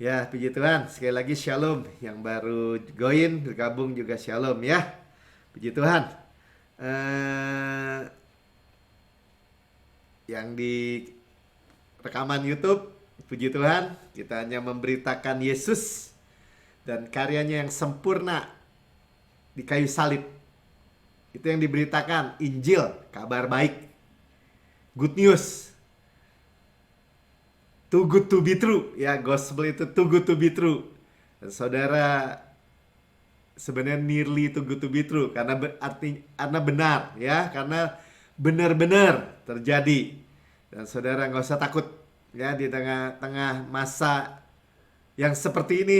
Ya, puji Tuhan. Sekali lagi shalom. Yang baru join, bergabung juga shalom ya. Puji Tuhan. Eh, yang di rekaman YouTube, puji Tuhan, kita hanya memberitakan Yesus dan karyanya yang sempurna di kayu salib. Itu yang diberitakan, Injil, kabar baik, good news. Too good to be true. Ya, gospel itu too good to be true. Dan saudara, sebenarnya nearly too good to be true karena karena benar ya, karena benar-benar terjadi. Dan saudara nggak usah takut ya di tengah-tengah masa yang seperti ini.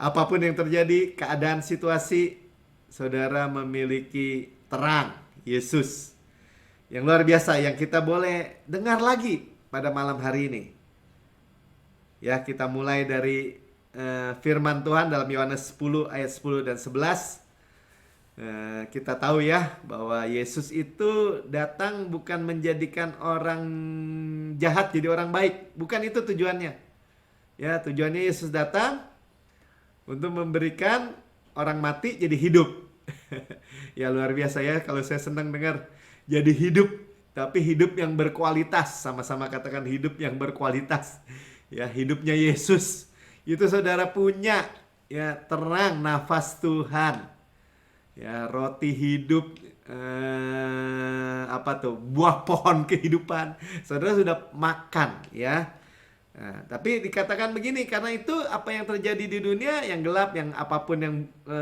Apapun yang terjadi, keadaan situasi, saudara memiliki terang Yesus yang luar biasa yang kita boleh dengar lagi pada malam hari ini. Ya, kita mulai dari firman Tuhan dalam Yohanes 10 ayat 10 dan 11. Kita tahu ya bahwa Yesus itu datang bukan menjadikan orang jahat jadi orang baik. Bukan itu tujuannya. Ya, tujuannya Yesus datang untuk memberikan orang mati jadi hidup. Ya, luar biasa ya kalau saya senang dengar jadi hidup, tapi hidup yang berkualitas. Sama-sama katakan hidup yang berkualitas. Ya, hidupnya Yesus. Itu saudara punya ya, terang nafas Tuhan. Ya, roti hidup, apa tuh? Buah pohon kehidupan. Saudara sudah makan ya. Nah, tapi dikatakan begini, karena itu apa yang terjadi di dunia yang gelap, yang apapun yang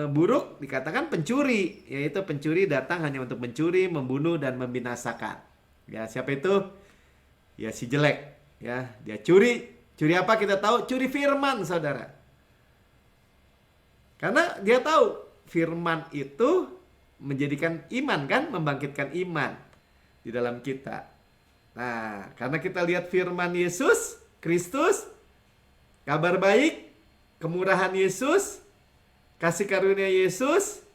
buruk, dikatakan pencuri. Yaitu pencuri datang hanya untuk mencuri, membunuh, dan membinasakan. Ya, siapa itu? Ya, si jelek. Ya, dia curi. Curi apa kita tahu? Curi firman, saudara. Karena dia tahu firman itu menjadikan iman kan, membangkitkan iman di dalam kita. Nah, karena kita lihat firman Yesus Kristus, kabar baik, kemurahan Yesus, kasih karunia Yesus,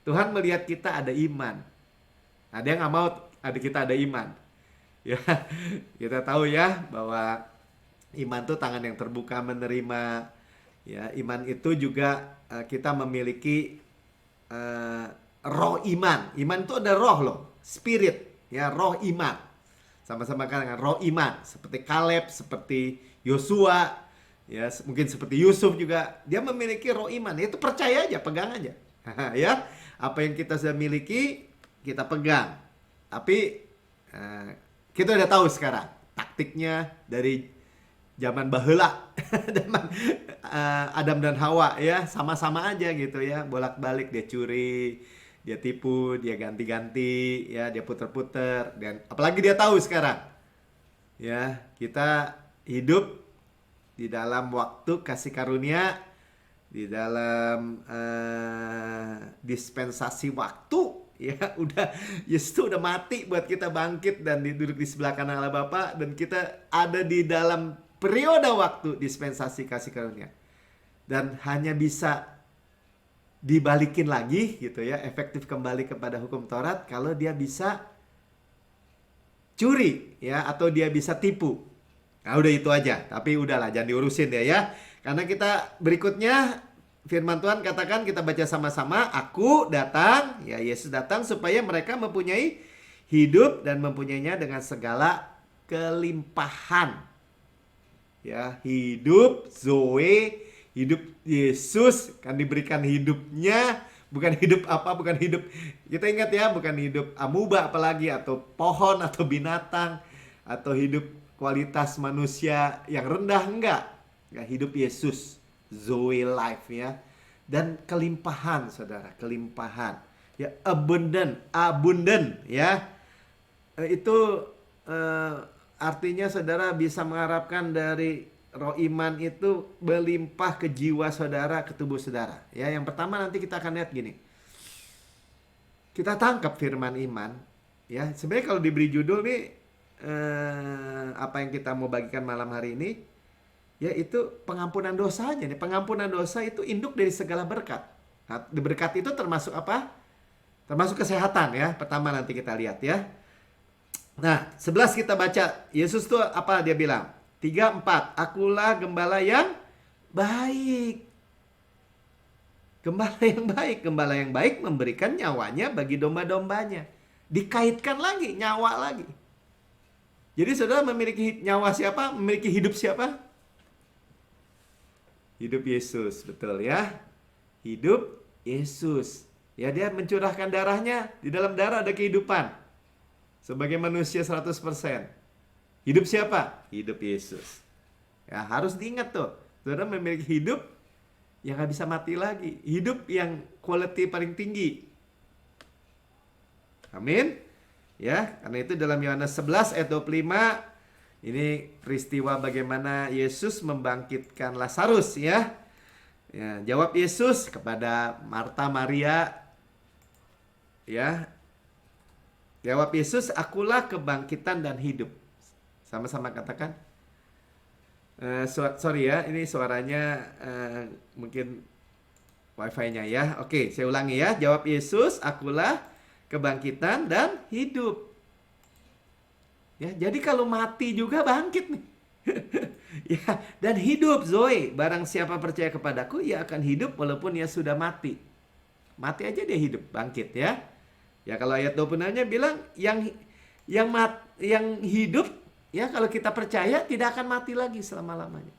Tuhan melihat kita ada iman. Ada yang nggak mau ada kita ada iman. Ya, kita tahu ya bahwa iman itu tangan yang terbuka menerima. Ya, iman itu juga kita memiliki roh iman. Iman itu ada roh loh, spirit, ya, roh iman. Sama-sama dengan roh iman, seperti Kaleb, seperti Yosua, ya mungkin seperti Yusuf juga, dia memiliki roh iman. Itu percaya aja, pegang aja. Ya, apa yang kita sudah miliki kita pegang. Tapi kita udah tahu sekarang taktiknya dari zaman baheula, zaman Adam dan Hawa ya, sama-sama aja gitu ya, bolak-balik dia curi, dia tipu, dia ganti-ganti, ya dia puter-puter, dan apalagi dia tahu sekarang, ya kita hidup di dalam waktu kasih karunia, di dalam dispensasi waktu, ya udah Yesus udah mati buat kita bangkit dan duduk di sebelah kanan Allah Bapa, dan kita ada di dalam periode waktu dispensasi kasih karunia, dan hanya bisa dibalikin lagi gitu ya, efektif kembali kepada hukum Taurat kalau dia bisa curi ya, atau dia bisa tipu. Nah udah itu aja, tapi udahlah jangan diurusin ya. Karena kita berikutnya firman Tuhan katakan, kita baca sama-sama, aku datang, ya Yesus datang supaya mereka mempunyai hidup dan mempunyainya dengan segala kelimpahan. Ya, hidup Zoe, hidup Yesus kan diberikan hidupnya, bukan hidup apa, bukan hidup, kita ingat ya, bukan hidup amuba apalagi, atau pohon, atau binatang, atau hidup kualitas manusia yang rendah, enggak. Ya, hidup Yesus, Zoe life ya. Dan kelimpahan saudara, kelimpahan. Ya, abundant ya. Itu artinya saudara bisa mengharapkan dari roh iman itu berlimpah ke jiwa saudara, ke tubuh saudara. Ya, yang pertama nanti kita akan lihat gini. Kita tangkap firman iman. Ya, sebenarnya kalau diberi judul nih, apa yang kita mau bagikan malam hari ini, yaitu pengampunan dosanya. Nih, pengampunan dosa itu induk dari segala berkat. Nah, berkat itu termasuk apa? Termasuk kesehatan ya. Pertama nanti kita lihat ya. Nah, 11 kita baca. Yesus tuh apa dia bilang? 3, 4. Akulah gembala yang baik. Gembala yang baik. Gembala yang baik memberikan nyawanya bagi domba-dombanya. Dikaitkan lagi, nyawa lagi. Jadi saudara memiliki nyawa siapa? Memiliki hidup siapa? Hidup Yesus, betul ya. Hidup Yesus. Ya, dia mencurahkan darahnya. Di dalam darah ada kehidupan. Sebagai manusia 100%. Hidup siapa? Hidup Yesus. Ya, harus diingat tuh. Saudara memiliki hidup yang gak bisa mati lagi. Hidup yang quality paling tinggi. Amin. Ya, karena itu dalam Yohanes 11 ayat 25 ini peristiwa bagaimana Yesus membangkitkan Lazarus ya. Ya, jawab Yesus kepada Marta Maria ya. Jawab Yesus, akulah kebangkitan dan hidup. Sama-sama katakan. Sorry ya, ini suaranya mungkin wifi-nya ya. Oke, saya ulangi ya. Jawab Yesus, akulah kebangkitan dan hidup. Ya, jadi kalau mati juga bangkit nih. Ya, dan hidup Zoe. Barang siapa percaya kepadaku, ia akan hidup walaupun ia sudah mati. Mati aja dia hidup, bangkit ya. Ya, kalau ayat 26-nya bilang yang hidup ya, kalau kita percaya tidak akan mati lagi selama-lamanya.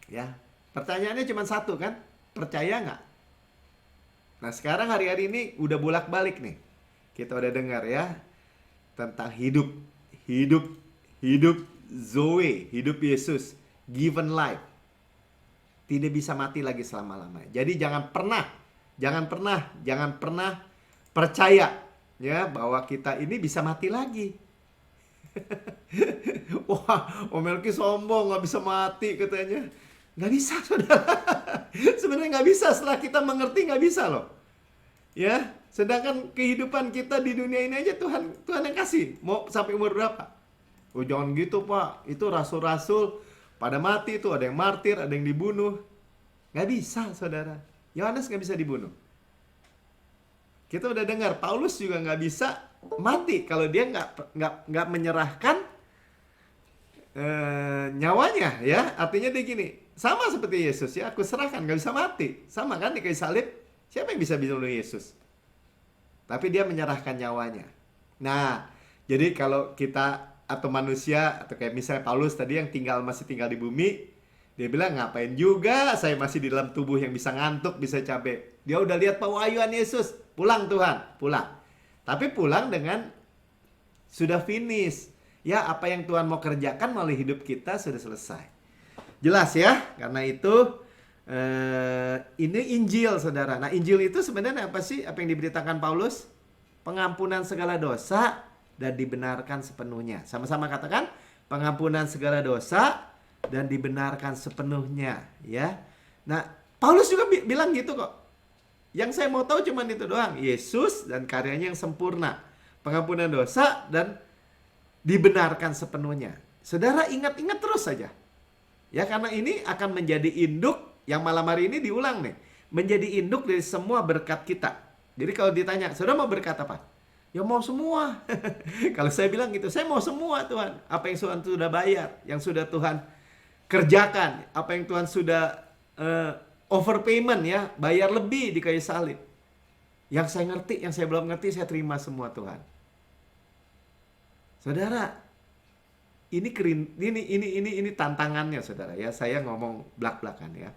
Ya, pertanyaannya cuma satu kan? Percaya nggak? Nah, sekarang hari-hari ini udah bolak-balik nih. Kita udah dengar ya tentang hidup Zoe, hidup Yesus, given life. Tidak bisa mati lagi selama-lamanya. Jadi jangan pernah percaya ya bahwa kita ini bisa mati lagi. Wah, Om Melki sombong, nggak bisa mati katanya. Nggak bisa, saudara. Sebenarnya nggak bisa, setelah kita mengerti nggak bisa loh. Ya, sedangkan kehidupan kita di dunia ini aja Tuhan yang kasih. Mau sampai umur berapa? Oh, jangan gitu Pak. Itu rasul-rasul pada mati itu, ada yang martir, ada yang dibunuh. Nggak bisa, saudara. Yohanes nggak bisa dibunuh. Kita udah dengar, Paulus juga nggak bisa mati kalau dia nggak menyerahkan nyawanya ya. Artinya dia gini, sama seperti Yesus ya, aku serahkan, nggak bisa mati. Sama kan di kayu salib, siapa yang bisa bunuh Yesus? Tapi dia menyerahkan nyawanya. Nah, jadi kalau kita atau manusia atau kayak misalnya Paulus tadi yang masih tinggal di bumi, dia bilang ngapain juga saya masih di dalam tubuh yang bisa ngantuk, bisa capek. Dia udah lihat pewahyuan Yesus, pulang Tuhan, pulang. Tapi pulang dengan sudah finish. Ya, apa yang Tuhan mau kerjakan melalui hidup kita sudah selesai. Jelas ya, karena itu ini Injil, saudara. Nah, Injil itu sebenarnya apa sih? Apa yang diberitakan Paulus? Pengampunan segala dosa dan dibenarkan sepenuhnya. Sama-sama katakan, pengampunan segala dosa dan dibenarkan sepenuhnya, ya. Nah, Paulus juga bilang gitu kok. Yang saya mau tahu cuma itu doang, Yesus dan karyanya yang sempurna, pengampunan dosa dan dibenarkan sepenuhnya. Saudara ingat-ingat terus saja. Ya, karena ini akan menjadi induk yang malam hari ini diulang nih. Menjadi induk dari semua berkat kita. Jadi kalau ditanya, saudara mau berkat apa? Ya mau semua. Kalau saya bilang gitu, saya mau semua Tuhan. Apa yang Tuhan sudah bayar, yang sudah Tuhan kerjakan, apa yang Tuhan sudah overpayment ya, bayar lebih di kayu salib. Yang saya ngerti, yang saya belum ngerti, saya terima semua Tuhan. Saudara, ini tantangannya saudara ya. Saya ngomong belak-belakan ya.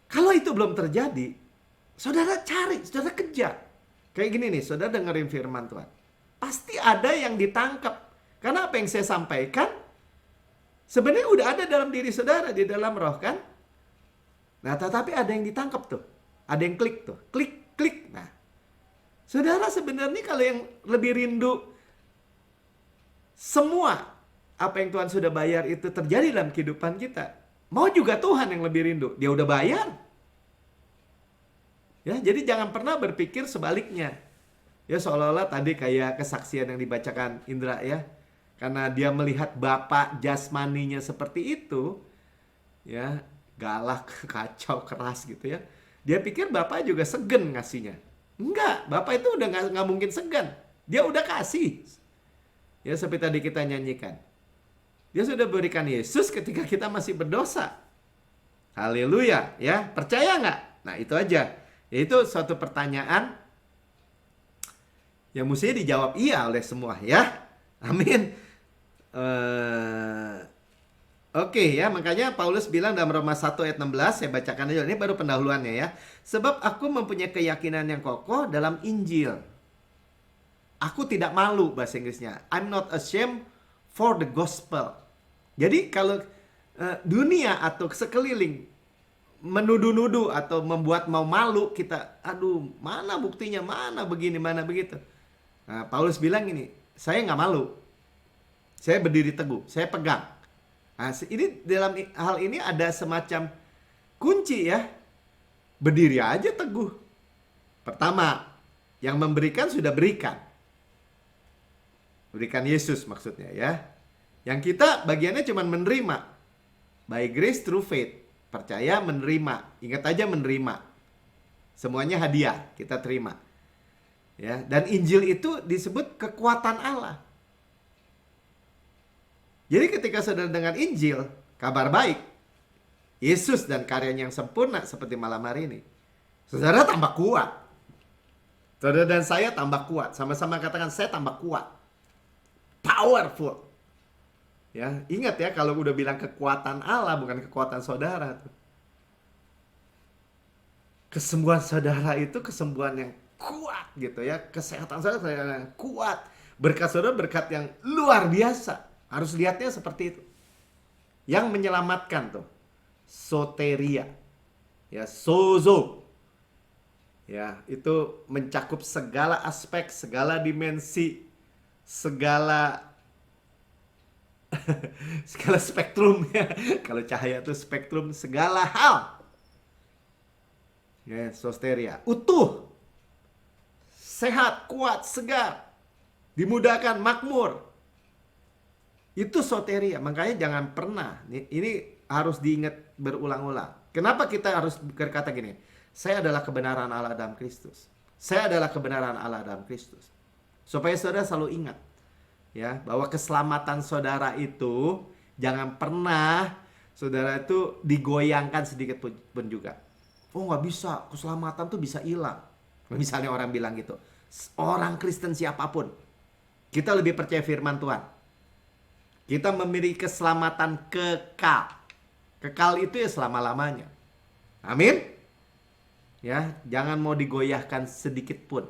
Kalau itu belum terjadi, saudara cari, saudara kejar. Kayak gini nih, saudara dengerin firman Tuhan. Pasti ada yang ditangkap. Karena apa yang saya sampaikan sebenarnya udah ada dalam diri saudara, di dalam roh kan. Nah, tetapi ada yang ditangkap tuh. Ada yang klik tuh. Klik. Nah, saudara sebenarnya kalau yang lebih rindu semua apa yang Tuhan sudah bayar itu terjadi dalam kehidupan kita. Mau juga Tuhan yang lebih rindu. Dia udah bayar. Ya, jadi jangan pernah berpikir sebaliknya. Ya, seolah-olah tadi kayak kesaksian yang dibacakan Indra ya. Karena dia melihat bapak jasmaninya seperti itu, ya, galak, kacau, keras gitu ya. Dia pikir bapak juga segan ngasihnya. Enggak, bapak itu udah nggak mungkin segan. Dia udah kasih. Ya, seperti tadi kita nyanyikan. Dia sudah berikan Yesus ketika kita masih berdosa. Haleluya, ya. Percaya nggak? Nah, itu aja. Yaitu suatu pertanyaan yang mesti dijawab iya oleh semua, ya. Amin. Oke ya, makanya Paulus bilang dalam Roma 1 ayat 16, saya bacakan aja, ini baru pendahuluannya ya. Sebab aku mempunyai keyakinan yang kokoh dalam Injil. Aku tidak malu, bahasa Inggrisnya. I'm not ashamed for the gospel. Jadi kalau dunia atau sekeliling menuduh-nuduh atau membuat mau malu, kita, aduh mana buktinya, mana begini, mana begitu. Nah, Paulus bilang ini, saya nggak malu. Saya berdiri teguh, saya pegang. Nah, ini dalam hal ini ada semacam kunci ya. Berdiri aja teguh. Pertama, yang memberikan sudah berikan. Berikan Yesus maksudnya ya. Yang kita bagiannya cuma menerima. By grace through faith. Percaya menerima. Ingat aja menerima. Semuanya hadiah, kita terima. Ya, dan Injil itu disebut kekuatan Allah. Jadi ketika saudara dengar Injil, kabar baik, Yesus dan karyanya yang sempurna seperti malam hari ini, saudara tambah kuat. Saudara dan saya tambah kuat. Sama-sama katakan, saya tambah kuat. Powerful. Ya, ingat ya kalau udah bilang kekuatan Allah, bukan kekuatan saudara. Kesembuhan saudara itu kesembuhan yang kuat gitu ya. Kesehatan saudara yang kuat. Berkat saudara berkat yang luar biasa. Harus lihatnya seperti itu. Yang menyelamatkan tuh. Soteria. Ya, sozo. Ya, itu mencakup segala aspek, segala dimensi, segala segala spektrum ya. Kalau cahaya itu spektrum segala hal. Ya, soteria. Utuh. Sehat, kuat, segar. Dimudahkan, makmur. Itu soteria. Makanya jangan pernah. Ini harus diingat berulang-ulang. Kenapa kita harus berkata gini? Saya adalah kebenaran Allah dalam Kristus. Saya adalah kebenaran Allah dalam Kristus. Supaya saudara selalu ingat. Ya, bahwa keselamatan saudara itu jangan pernah saudara itu digoyangkan sedikit pun juga. Oh nggak bisa. Keselamatan tuh bisa hilang. Misalnya orang bilang gitu. Orang Kristen siapapun. Kita lebih percaya firman Tuhan. Kita memiliki keselamatan kekal. Kekal itu ya selama-lamanya. Amin. Ya, jangan mau digoyahkan sedikit pun.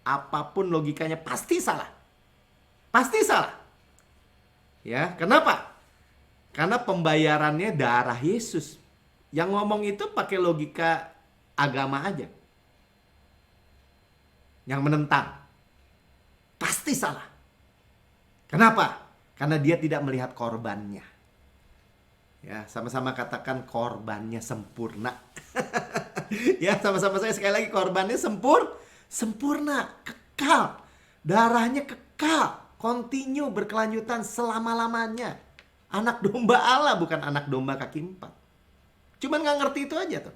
Apapun logikanya pasti salah. Pasti salah. Ya, kenapa? Karena pembayarannya darah Yesus. Yang ngomong itu pakai logika agama aja. Yang menentang. Pasti salah. Kenapa? Karena dia tidak melihat korbannya. Ya, sama-sama katakan korbannya sempurna. Ya, sama-sama saya sekali lagi, korbannya sempurna, kekal. Darahnya kekal, continue, berkelanjutan selama-lamanya. Anak domba Allah, bukan anak domba kaki 4. Cuman nggak ngerti itu aja tuh.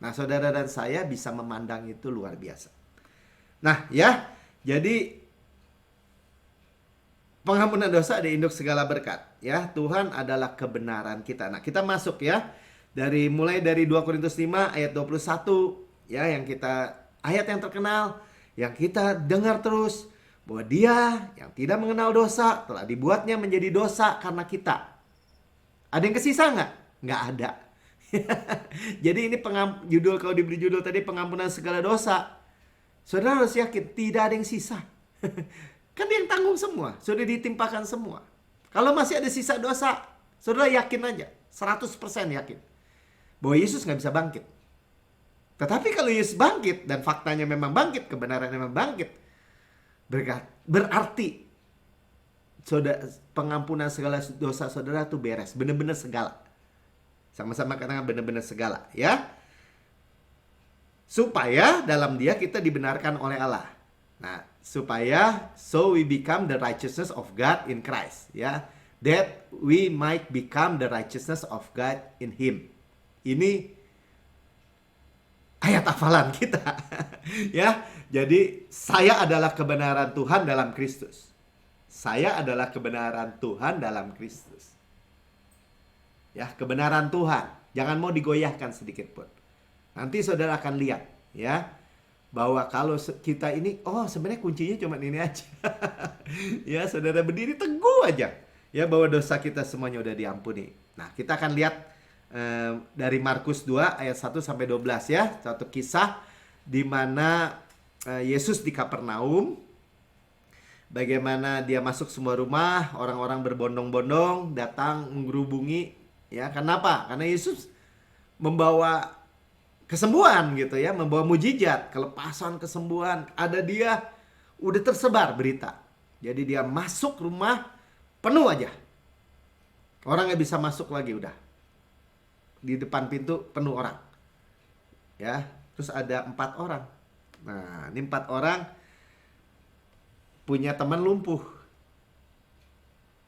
Nah, saudara dan saya bisa memandang itu luar biasa. Nah, ya, jadi pengampunan dosa ada induk segala berkat. Ya, Tuhan adalah kebenaran kita. Nah, kita masuk ya. Mulai dari 2 Korintus 5 ayat 21. Ya, yang kita, ayat yang terkenal. Yang kita dengar terus. Bahwa dia yang tidak mengenal dosa telah dibuatnya menjadi dosa karena kita. Ada yang kesisa nggak? Nggak ada. Jadi ini judul, kalau diberi judul tadi pengampunan segala dosa. Saudara harus yakin tidak ada yang sisa. Kan dia yang tanggung semua. Sudah ditimpakan semua. Kalau masih ada sisa dosa, saudara yakin aja. 100% yakin. Bahwa Yesus nggak bisa bangkit. Tetapi kalau Yesus bangkit, dan faktanya memang bangkit, kebenarannya memang bangkit. Berarti pengampunan segala dosa saudara itu beres. Benar-benar segala. Sama-sama katakan benar-benar segala. Ya. Supaya dalam dia kita dibenarkan oleh Allah. Nah, supaya so we become the righteousness of God in Christ, ya. That we might become the righteousness of God in Him. Ini ayat hafalan kita. Ya. Jadi saya adalah kebenaran Tuhan dalam Kristus. Saya adalah kebenaran Tuhan dalam Kristus. Ya, kebenaran Tuhan. Jangan mau digoyahkan sedikit pun. Nanti saudara akan lihat ya, bahwa kalau kita ini, oh sebenarnya kuncinya cuma ini aja. Ya, saudara berdiri teguh aja. Ya, bahwa dosa kita semuanya udah diampuni. Nah, kita akan lihat dari Markus 2 ayat 1 sampai 12 ya. Satu kisah di mana Yesus di Kapernaum. Bagaimana dia masuk semua rumah, orang-orang berbondong-bondong datang menggerubungi, ya. Kenapa? Karena Yesus membawa kesembuhan gitu ya, membawa mujizat, kelepasan, kesembuhan. Ada dia, udah tersebar berita. Jadi dia masuk rumah penuh aja. Orang nggak bisa masuk lagi udah. Di depan pintu penuh orang. Ya, terus ada 4 orang. Nah, ini 4 orang punya teman lumpuh.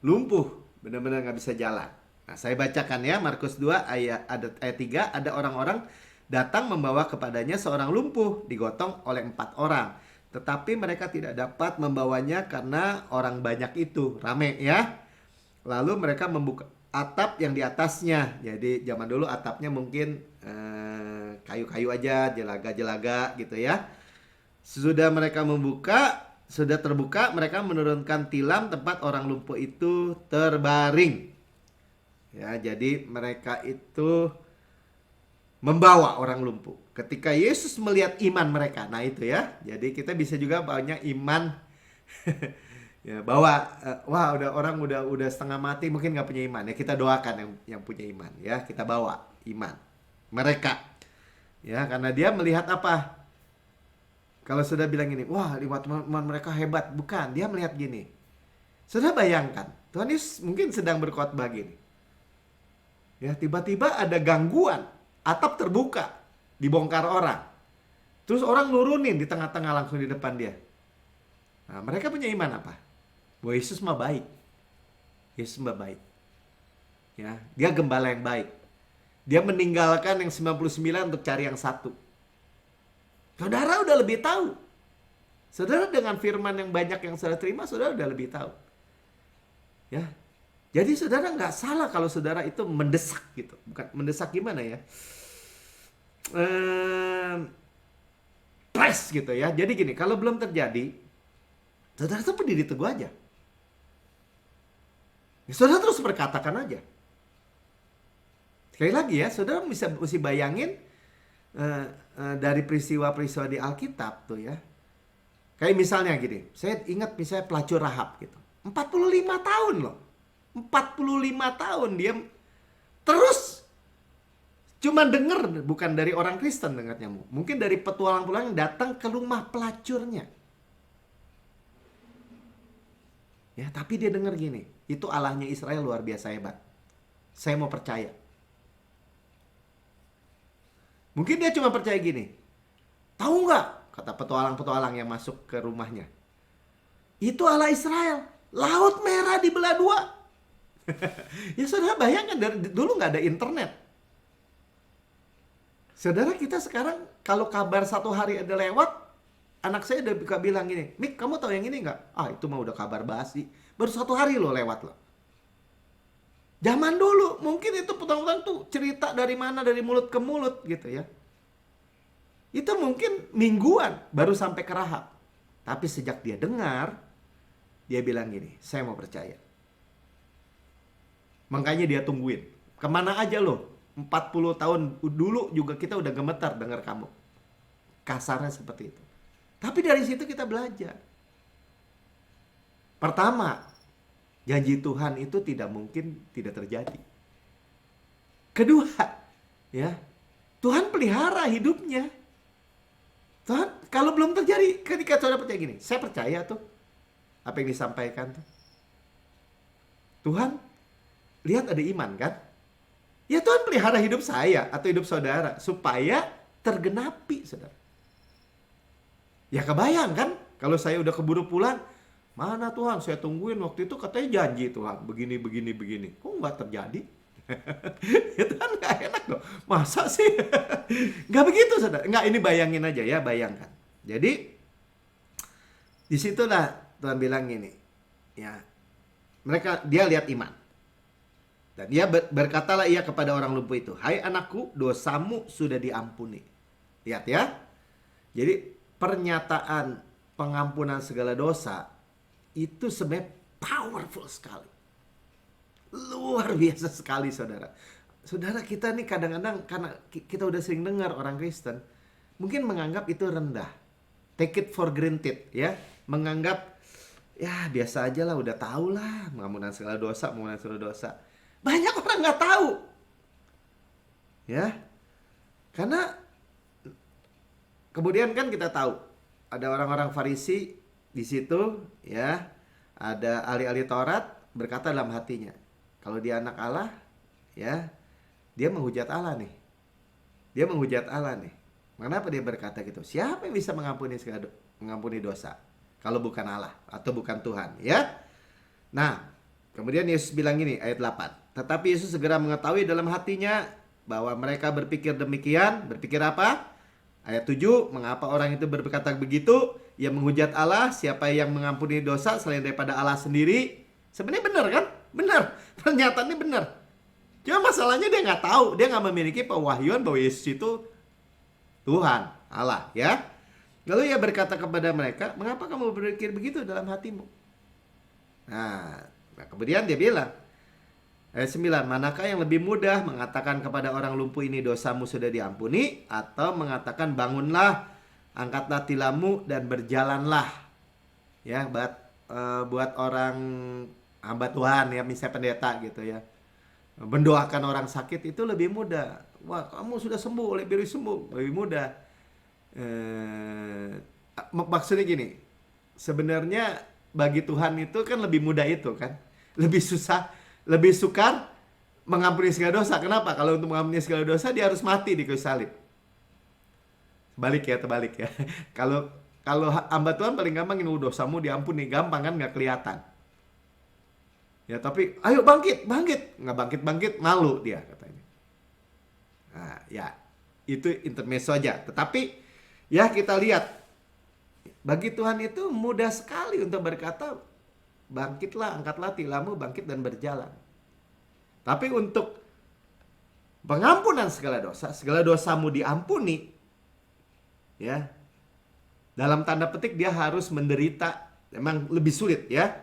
Lumpuh, benar-benar nggak bisa jalan. Nah, saya bacakan ya, Markus 2 ayat 3, ada orang-orang datang membawa kepadanya seorang lumpuh, digotong oleh 4 orang. Tetapi mereka tidak dapat membawanya karena orang banyak itu, rame ya. Lalu mereka membuka atap yang di atasnya. Jadi zaman dulu atapnya mungkin kayu-kayu aja, jelaga-jelaga gitu ya. Sudah mereka membuka, sudah terbuka, mereka menurunkan tilam tempat orang lumpuh itu terbaring. Ya, jadi mereka itu membawa orang lumpuh. Ketika Yesus melihat iman mereka, nah itu ya. Jadi kita bisa juga banyak iman. Ya, bawa wah orang udah setengah mati, mungkin nggak punya iman ya, kita doakan yang punya iman ya, kita bawa iman mereka ya, karena dia melihat apa. Kalau sudah bilang gini, wah iman mereka hebat, bukan, dia melihat gini. Sudah bayangkan, Tuhan Yesus mungkin sedang berkhotbah gini. Ya, tiba-tiba ada gangguan, atap terbuka, dibongkar orang. Terus orang nurunin di tengah-tengah langsung di depan dia. Nah, mereka punya iman apa? Bahwa Yesus mah baik. Yesus mah baik. Ya, dia gembala yang baik. Dia meninggalkan yang 99 untuk cari yang satu. Saudara udah lebih tahu. Saudara dengan firman yang banyak yang saudara terima, saudara udah lebih tahu. Ya. Jadi saudara nggak salah kalau saudara itu mendesak gitu. Bukan mendesak gimana ya? Press gitu ya. Jadi gini, kalau belum terjadi, saudara tuh berdiri teguh aja. Ya, saudara terus berkatakan aja. Sekali lagi ya, saudara mesti bayangin dari peristiwa-peristiwa di Alkitab tuh ya. Kayak misalnya gini, saya ingat misalnya pelacur Rahab gitu. 45 tahun loh. 45 tahun dia terus cuma denger, bukan dari orang Kristen dengarnya. Mungkin dari petualang-petualang yang datang ke rumah pelacurnya. Ya, tapi dia dengar gini, itu Allahnya Israel luar biasa hebat. Saya mau percaya. Mungkin dia cuma percaya gini. Tahu nggak, kata petualang-petualang yang masuk ke rumahnya, itu Allah Israel. Laut Merah dibelah 2. Ya saudara bayangkan, dari dulu nggak ada internet. Saudara, kita sekarang kalau kabar satu hari ada lewat, anak saya udah bisa bilang gini, Mik, kamu tahu yang ini nggak? Ah, itu mah udah kabar basi. Baru 1 hari loh lewat loh. Zaman dulu mungkin itu petang-petang tuh cerita dari mana, dari mulut ke mulut gitu ya. Itu mungkin mingguan baru sampai ke Rahab. Tapi sejak dia dengar, dia bilang gini, saya mau percaya. Makanya dia tungguin. Kemana aja loh? 40 tahun dulu juga kita udah gemetar dengar kamu. Kasarnya seperti itu. Tapi dari situ kita belajar. Pertama, janji Tuhan itu tidak mungkin tidak terjadi. Kedua, ya, Tuhan pelihara hidupnya. Tuhan, kalau belum terjadi, ketika saudara percaya gini, saya percaya tuh apa yang disampaikan tuh. Tuhan, lihat ada iman kan? Ya Tuhan pelihara hidup saya atau hidup saudara supaya tergenapi, saudara. Ya kebayang kan, kalau saya udah keburu pulang, mana Tuhan, saya tungguin waktu itu katanya janji Tuhan, begini. Kok nggak terjadi? Ya Tuhan, nggak enak dong. Masa sih? Nggak begitu, saudara. Nggak, ini bayangin aja ya, bayangkan. Jadi, disitulah Tuhan bilang gini, ya, dia lihat iman. Dan ia berkatalah ia kepada orang lumpuh itu, "Hai anakku, dosamu sudah diampuni." Lihat ya. Jadi pernyataan pengampunan segala dosa itu sebenarnya powerful sekali. Luar biasa sekali, saudara. Saudara, kita nih kadang-kadang karena kita udah sering dengar orang Kristen mungkin menganggap itu rendah. Take it for granted ya. Menganggap ya biasa aja lah, udah tahu lah pengampunan segala dosa, pengampunan segala dosa. Banyak orang nggak tahu. Ya. Karena kemudian kan kita tahu ada orang-orang Farisi di situ ya. Ada ahli-ahli Taurat berkata dalam hatinya, kalau dia anak Allah ya, dia menghujat Allah nih. Dia menghujat Allah nih. Kenapa dia berkata gitu? Siapa yang bisa mengampuni dosa kalau bukan Allah atau bukan Tuhan ya? Nah, kemudian Yesus bilang gini, ayat 8. Tetapi Yesus segera mengetahui dalam hatinya bahwa mereka berpikir demikian. Berpikir apa? Ayat 7, mengapa orang itu berkata begitu? Ia menghujat Allah, siapa yang mengampuni dosa selain daripada Allah sendiri? Sebenarnya benar kan? Benar. Pernyataannya benar. Cuma masalahnya dia nggak tahu. Dia nggak memiliki pewahyuan bahwa Yesus itu Tuhan, Allah ya. Lalu ia berkata kepada mereka, mengapa kamu berpikir begitu dalam hatimu? Nah kemudian dia bilang, ayat 9, manakah yang lebih mudah mengatakan kepada orang lumpuh ini dosamu sudah diampuni, atau mengatakan bangunlah, angkatlah tilammu dan berjalanlah. Ya, buat orang hamba Tuhan ya, misalnya pendeta gitu ya. Mendoakan orang sakit itu lebih mudah. Wah, kamu sudah sembuh, oleh biru sembuh, lebih mudah. Maksudnya gini, sebenarnya bagi Tuhan itu kan lebih mudah itu kan. Lebih susah, lebih sukar mengampuni segala dosa. Kenapa? Kalau untuk mengampuni segala dosa dia harus mati di kayu salib. Terbalik ya. Kalau hamba Tuhan paling gampang ini, dosamu diampuni, gampang kan, nggak kelihatan. Ya tapi ayo bangkit, nggak bangkit, malu dia katanya. Nah ya itu intermezzo aja. Tetapi ya kita lihat, bagi Tuhan itu mudah sekali untuk berkata, bangkitlah, angkatlah tilammu, bangkit dan berjalan. Tapi untuk pengampunan segala dosamu diampuni, ya, dalam tanda petik dia harus menderita, memang lebih sulit ya,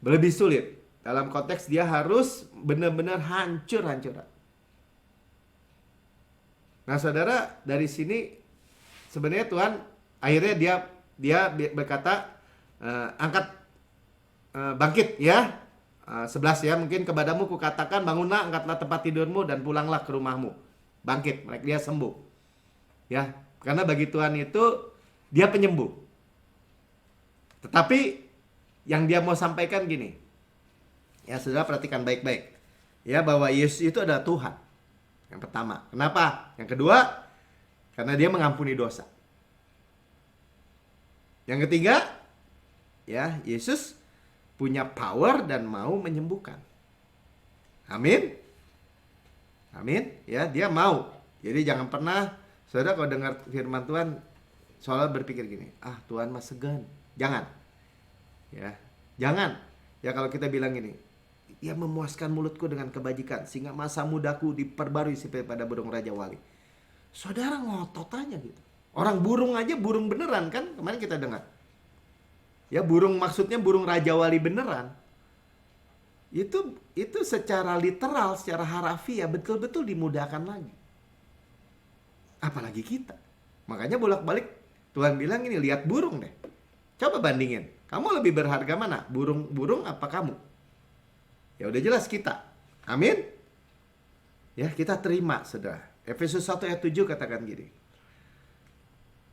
lebih sulit. Dalam konteks dia harus benar-benar hancur-hancuran. Nah saudara, dari sini sebenarnya Tuhan akhirnya dia berkata, bangkit ya. 11 ya, mungkin kepadamu kukatakan bangunlah, angkatlah tempat tidurmu dan pulanglah ke rumahmu. Bangkit, mereka dia sembuh. Ya, karena bagi Tuhan itu dia penyembuh. Tetapi yang dia mau sampaikan gini. Ya, saudara perhatikan baik-baik. Ya, bahwa Yesus itu adalah Tuhan. Yang pertama. Kenapa? Yang kedua, karena dia mengampuni dosa. Yang ketiga, ya, Yesus punya power dan mau menyembuhkan. Amin. Amin. Ya, dia mau. Jadi jangan pernah saudara kalau dengar firman Tuhan soalnya berpikir gini, Tuhan mah segan. Jangan. Ya, jangan. Ya kalau kita bilang gini, dia memuaskan mulutku dengan kebajikan sehingga masa mudaku diperbarui seperti pada burung Raja Wali. Saudara ngotot aja gitu. Orang burung aja, burung beneran kan? Kemarin kita dengar. Ya burung, maksudnya burung Raja Wali beneran. Itu secara literal, secara harafiah betul-betul dimudahkan lagi. Apalagi kita. Makanya bolak-balik Tuhan bilang ini, lihat burung deh. Coba bandingin. Kamu lebih berharga mana? Burung apa kamu? Ya udah jelas kita. Amin. Ya kita terima saudara. Efesus 1 ayat 7 katakan gini.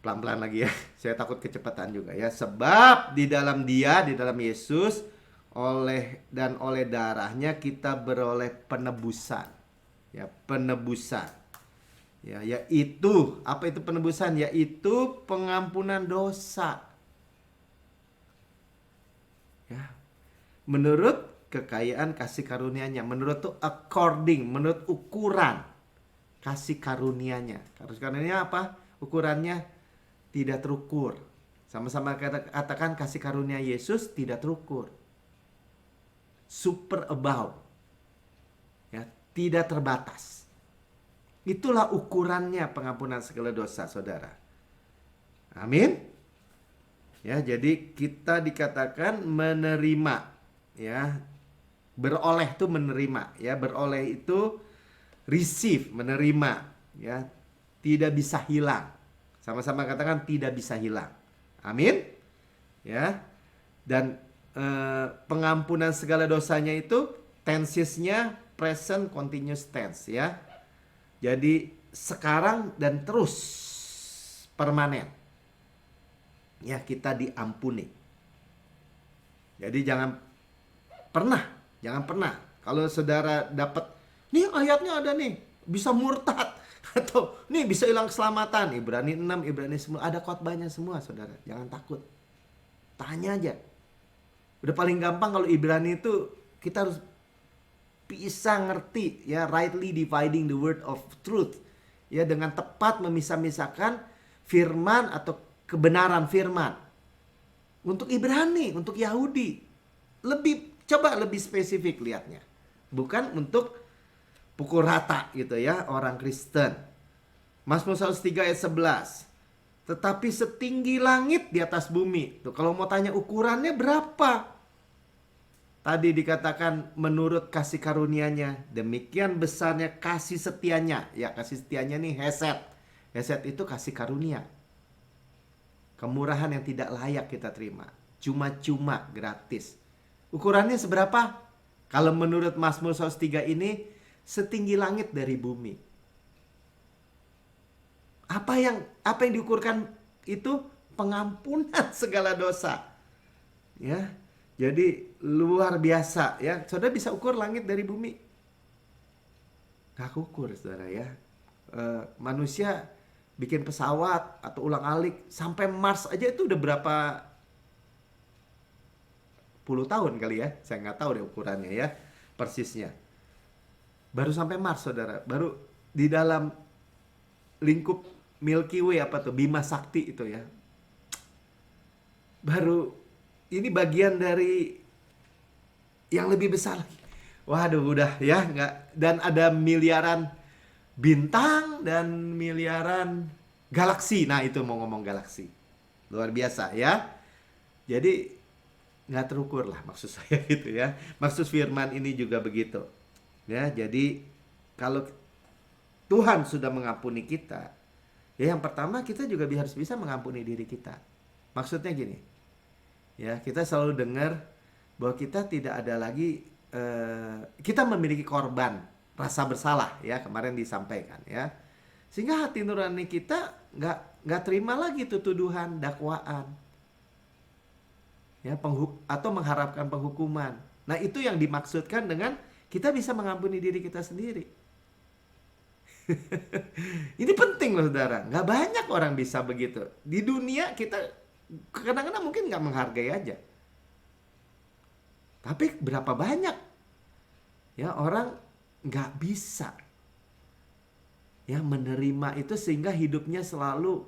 Pelan-pelan lagi ya. Saya takut kecepatan juga ya. Sebab di dalam dia, di dalam Yesus, oleh darahnya kita beroleh penebusan. Ya, penebusan. Ya, yaitu apa itu penebusan? Yaitu pengampunan dosa. Ya. Menurut kekayaan kasih karunia-Nya, menurut menurut ukuran kasih karunia-Nya. Kasih karunia-Nya apa? Ukurannya tidak terukur. Sama-sama katakan kasih karunia Yesus tidak terukur. Super above. tidak terbatas. Itulah ukurannya pengampunan segala dosa, saudara. Amin. Ya, jadi kita dikatakan menerima, ya. Beroleh itu menerima, ya. Beroleh itu receive, menerima, ya. Tidak bisa hilang. Sama-sama katakan tidak bisa hilang. Amin. Ya. Dan pengampunan segala dosanya itu tensesnya present continuous tense, ya. Jadi sekarang dan terus permanen. Ya, kita diampuni. Jadi jangan pernah kalau saudara dapat nih ayatnya ada nih, bisa murtad atau nih bisa hilang keselamatan. Ibrani 6, Ibrani 10 ada khotbahnya semua, saudara. Jangan takut. Tanya aja. Udah paling gampang kalau Ibrani itu kita harus bisa ngerti, ya, rightly dividing the word of truth. Ya, dengan tepat memisah-misahkan firman atau kebenaran firman. Untuk Ibrani, untuk Yahudi. Coba lebih spesifik lihatnya. Bukan untuk pukul rata gitu, ya, orang Kristen. Mazmur 103 ayat 11. Tetapi setinggi langit di atas bumi. Tuh, kalau mau tanya ukurannya berapa? Tadi dikatakan menurut kasih karunia-Nya, demikian besarnya kasih setianya. Ya, kasih setianya nih hesed. Hesed itu kasih karunia. Kemurahan yang tidak layak kita terima. Cuma-cuma gratis. Ukurannya seberapa? Kalau menurut Mazmur 103 ini, setinggi langit dari bumi. Apa yang diukurkan itu? Pengampunan segala dosa. Ya. Jadi luar biasa, ya. Saudara bisa ukur langit dari bumi? Gak ukur, saudara, ya. Manusia bikin pesawat atau ulang-alik sampai Mars aja itu udah berapa puluh tahun kali, ya. Saya nggak tahu deh ukurannya, ya, persisnya. Baru sampai Mars, saudara. Baru di dalam lingkup Milky Way apa tuh, Bima Sakti itu, ya. Baru ini bagian dari yang lebih besar lagi. Waduh, udah, ya, nggak. Dan ada miliaran bintang dan miliaran galaksi. Nah, itu mau ngomong galaksi. Luar biasa, ya. Jadi nggak terukur lah maksud saya itu, ya. Maksud firman ini juga begitu. Ya, jadi kalau Tuhan sudah mengampuni kita, ya, yang pertama kita juga harus bisa mengampuni diri kita. Maksudnya gini. Ya, kita selalu dengar bahwa kita tidak ada lagi, kita memiliki korban rasa bersalah, ya, kemarin disampaikan, ya, sehingga hati nurani kita nggak terima lagi tuduhan, dakwaan, ya, atau mengharapkan penghukuman. Nah, itu yang dimaksudkan dengan kita bisa mengampuni diri kita sendiri. Ini penting loh, saudara. Nggak banyak orang bisa begitu di dunia. Kita kadang-kadang mungkin nggak menghargai aja. Tapi berapa banyak, ya, orang nggak bisa, ya, menerima itu sehingga hidupnya selalu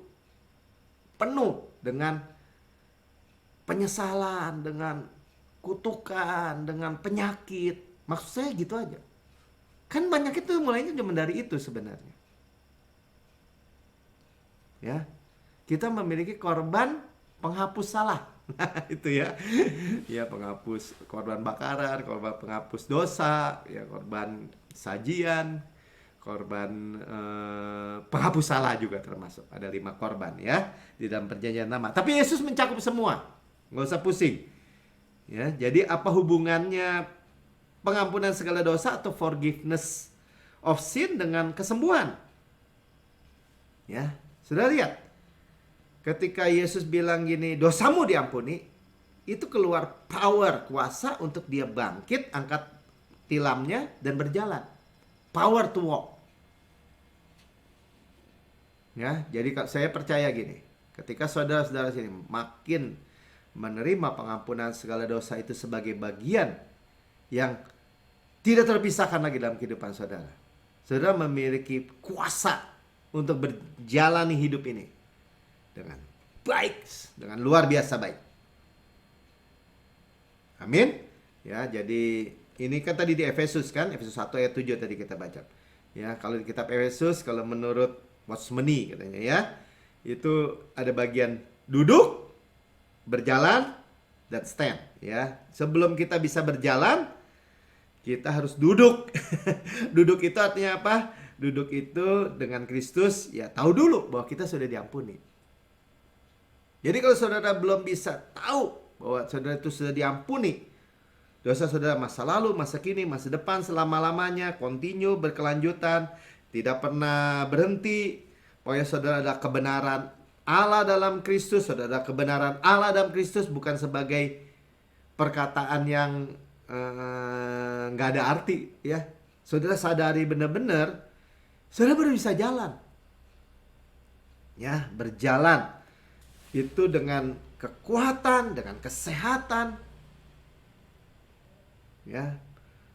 penuh dengan penyesalan, dengan kutukan, dengan penyakit. Maksud saya gitu aja. Kan banyak itu mulainya cuma dari itu sebenarnya. Ya, kita memiliki korban penghapus salah. Nah, itu, ya. Ya, penghapus korban bakaran, korban penghapus dosa, ya, korban sajian, korban penghapus salah juga termasuk. Ada 5 korban, ya, di dalam perjanjian lama. Tapi Yesus mencakup semua. Nggak usah pusing. Ya, jadi apa hubungannya pengampunan segala dosa atau forgiveness of sin dengan kesembuhan? Ya, sudah lihat. Ketika Yesus bilang gini, dosamu diampuni, itu keluar power, kuasa untuk dia bangkit, angkat tilamnya, dan berjalan. Power to walk. Ya, jadi saya percaya gini, ketika saudara-saudara sini makin menerima pengampunan segala dosa itu sebagai bagian yang tidak terpisahkan lagi dalam kehidupan saudara. Saudara memiliki kuasa untuk berjalani hidup ini dengan baik, dengan luar biasa baik. Amin. Ya, jadi Ini kan tadi di Efesus kan, Efesus 1 ayat 7 tadi kita baca. Ya, kalau di kitab Efesus, kalau menurut Watchmeni katanya ya, itu ada bagian duduk, berjalan, dan stand ya. Sebelum kita bisa berjalan, kita harus duduk. Duduk itu artinya apa? Duduk itu dengan Kristus, ya tahu dulu bahwa kita sudah diampuni. Jadi kalau saudara belum bisa tahu bahwa saudara itu sudah diampuni, dosa saudara masa lalu, masa kini, masa depan, selama-lamanya, continue, berkelanjutan, tidak pernah berhenti. Pokoknya saudara ada kebenaran Allah dalam Kristus, saudara ada kebenaran Allah dalam Kristus, bukan sebagai perkataan yang nggak ada arti ya. Saudara sadari benar-benar, saudara baru bisa jalan. Ya, berjalan itu dengan kekuatan, dengan kesehatan. Ya,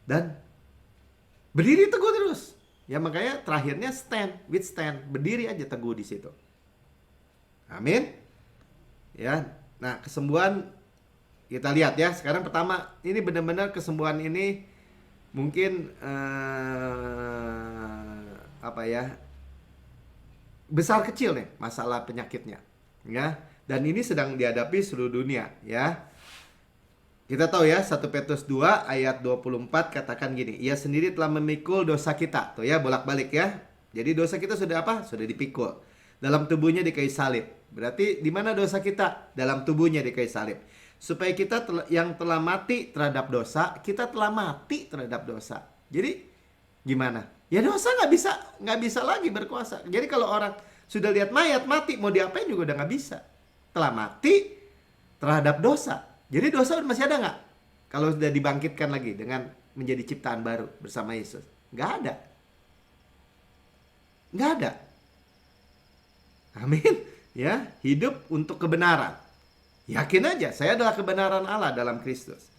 dan berdiri teguh terus. Ya, makanya terakhirnya stand, withstand, berdiri aja teguh di situ. Amin. Ya, nah kesembuhan kita lihat ya. Sekarang pertama, ini benar-benar kesembuhan ini mungkin apa ya? Besar kecil nih masalah penyakitnya, ya. Dan ini sedang dihadapi seluruh dunia, ya. Kita tahu ya, 1 Petrus 2 ayat 24 katakan gini, ia sendiri telah memikul dosa kita. Tuh ya, bolak-balik ya. Jadi dosa kita sudah apa? Sudah dipikul. Dalam tubuhnya di kayu salib. Berarti di mana dosa kita? Dalam tubuhnya di kayu salib. Supaya kita yang telah mati terhadap dosa, kita telah mati terhadap dosa. Jadi gimana? Ya dosa nggak bisa lagi berkuasa. Jadi kalau orang sudah lihat mayat mati, mau diapain juga udah nggak bisa. Telah mati terhadap dosa. Jadi dosa masih ada nggak? Kalau sudah dibangkitkan lagi dengan menjadi ciptaan baru bersama Yesus. Nggak ada. Nggak ada. Amin. Ya, hidup untuk kebenaran. Yakin aja, saya adalah kebenaran Allah dalam Kristus.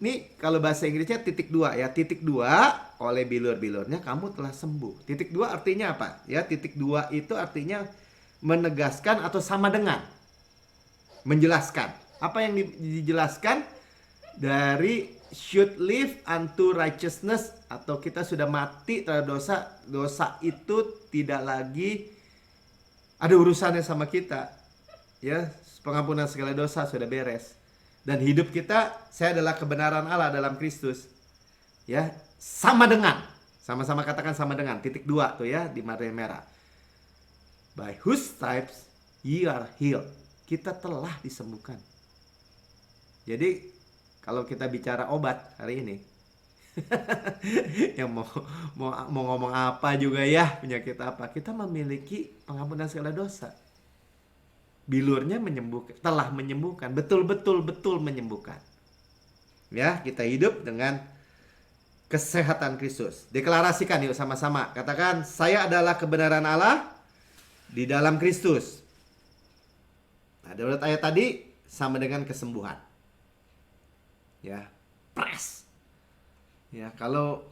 Ini kalau bahasa Inggrisnya titik 2 ya. Titik 2, oleh bilur-bilurnya kamu telah sembuh. Titik 2 artinya apa? Ya, titik 2 itu artinya menegaskan atau sama dengan. Menjelaskan. Apa yang dijelaskan? Dari should live unto righteousness, atau kita sudah mati terhadap dosa. Dosa itu tidak lagi ada urusannya sama kita. Ya, pengampunan segala dosa sudah beres. Dan hidup kita, saya adalah kebenaran Allah dalam Kristus. Ya, sama dengan. Sama-sama katakan sama dengan. Titik 2 tuh ya, di margin merah. By whose stripes ye are healed. Kita telah disembuhkan. Jadi kalau kita bicara obat hari ini, yang mau ngomong apa juga ya, penyakit apa, kita memiliki pengampunan segala dosa. Bilurnya menyembuhkan, telah menyembuhkan, betul menyembuhkan. Ya, kita hidup dengan kesehatan Kristus. Deklarasikan yuk sama-sama. Katakan, saya adalah kebenaran Allah di dalam Kristus. Nah, menurut ayat tadi sama dengan kesembuhan. Ya, press. Ya, kalau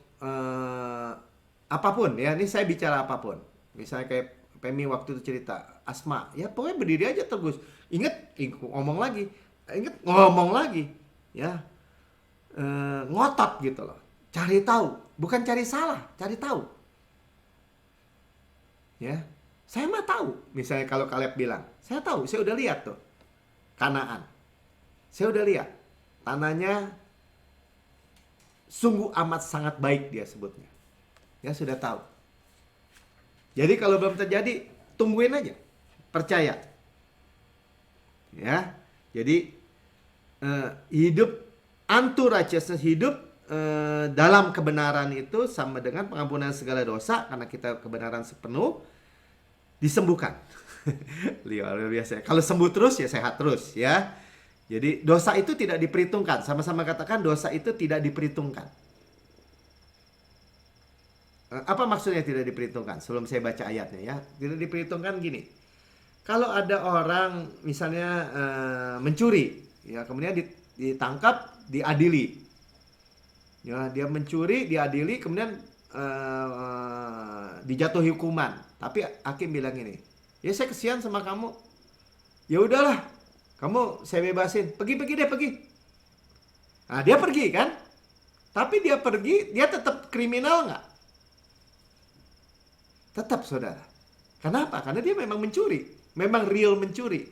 apapun ya, ini saya bicara apapun. Misalnya kayak Pemi waktu itu cerita asma, ya pokoknya berdiri aja terus. Ingat ngomong lagi, ya ngotot gitu loh. Cari tahu, bukan cari salah, cari tahu. Ya, saya mah tahu. Misalnya kalau Kaleb bilang, saya tahu, saya udah lihat tuh Kanaan, saya udah lihat tanahnya sungguh amat sangat baik, dia sebutnya. Ya sudah tahu. Jadi kalau belum terjadi, tungguin aja. Percaya. Ya. Jadi hidup unto righteousness, hidup dalam kebenaran itu sama dengan pengampunan segala dosa, karena kita kebenaran sepenuh disembuhkan. Luar biasa. Kalau sembuh terus ya sehat terus ya. Jadi dosa itu tidak diperhitungkan. Sama-sama katakan, dosa itu tidak diperhitungkan. Apa maksudnya tidak diperhitungkan? Sebelum saya baca ayatnya ya. Tidak diperhitungkan gini. Kalau ada orang misalnya mencuri, ya kemudian ditangkap, diadili. Ya, dia mencuri, diadili, kemudian dijatuhi hukuman. Tapi hakim bilang ini, ya saya kesian sama kamu. Ya udahlah, kamu saya bebasin. Pergi deh. Nah, dia pergi kan? Tapi dia pergi, dia tetap kriminal nggak? Tetap, saudara. Kenapa? Karena dia memang mencuri. Memang real mencuri.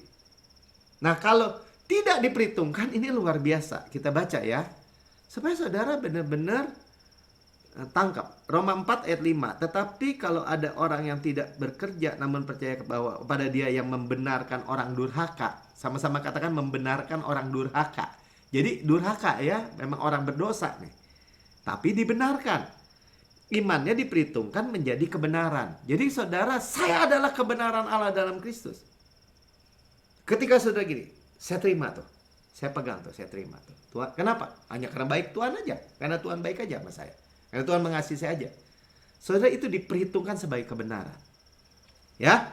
Nah, kalau tidak diperhitungkan, ini luar biasa. Kita baca ya. Supaya saudara benar-benar tangkap. Roma 4 ayat 5. Tetapi kalau ada orang yang tidak bekerja namun percaya kepada dia yang membenarkan orang durhaka. Sama-sama katakan membenarkan orang durhaka. Jadi durhaka ya, memang orang berdosa nih. Tapi dibenarkan. Imannya diperhitungkan menjadi kebenaran. Jadi saudara, saya adalah kebenaran Allah dalam Kristus. Ketika saudara gini, saya terima tuh. Saya pegang tuh, saya terima tuh. Tuhan, kenapa? Hanya karena baik Tuhan aja. Karena Tuhan baik aja sama saya. Karena Tuhan mengasihi saya aja. Saudara, itu diperhitungkan sebagai kebenaran. Ya.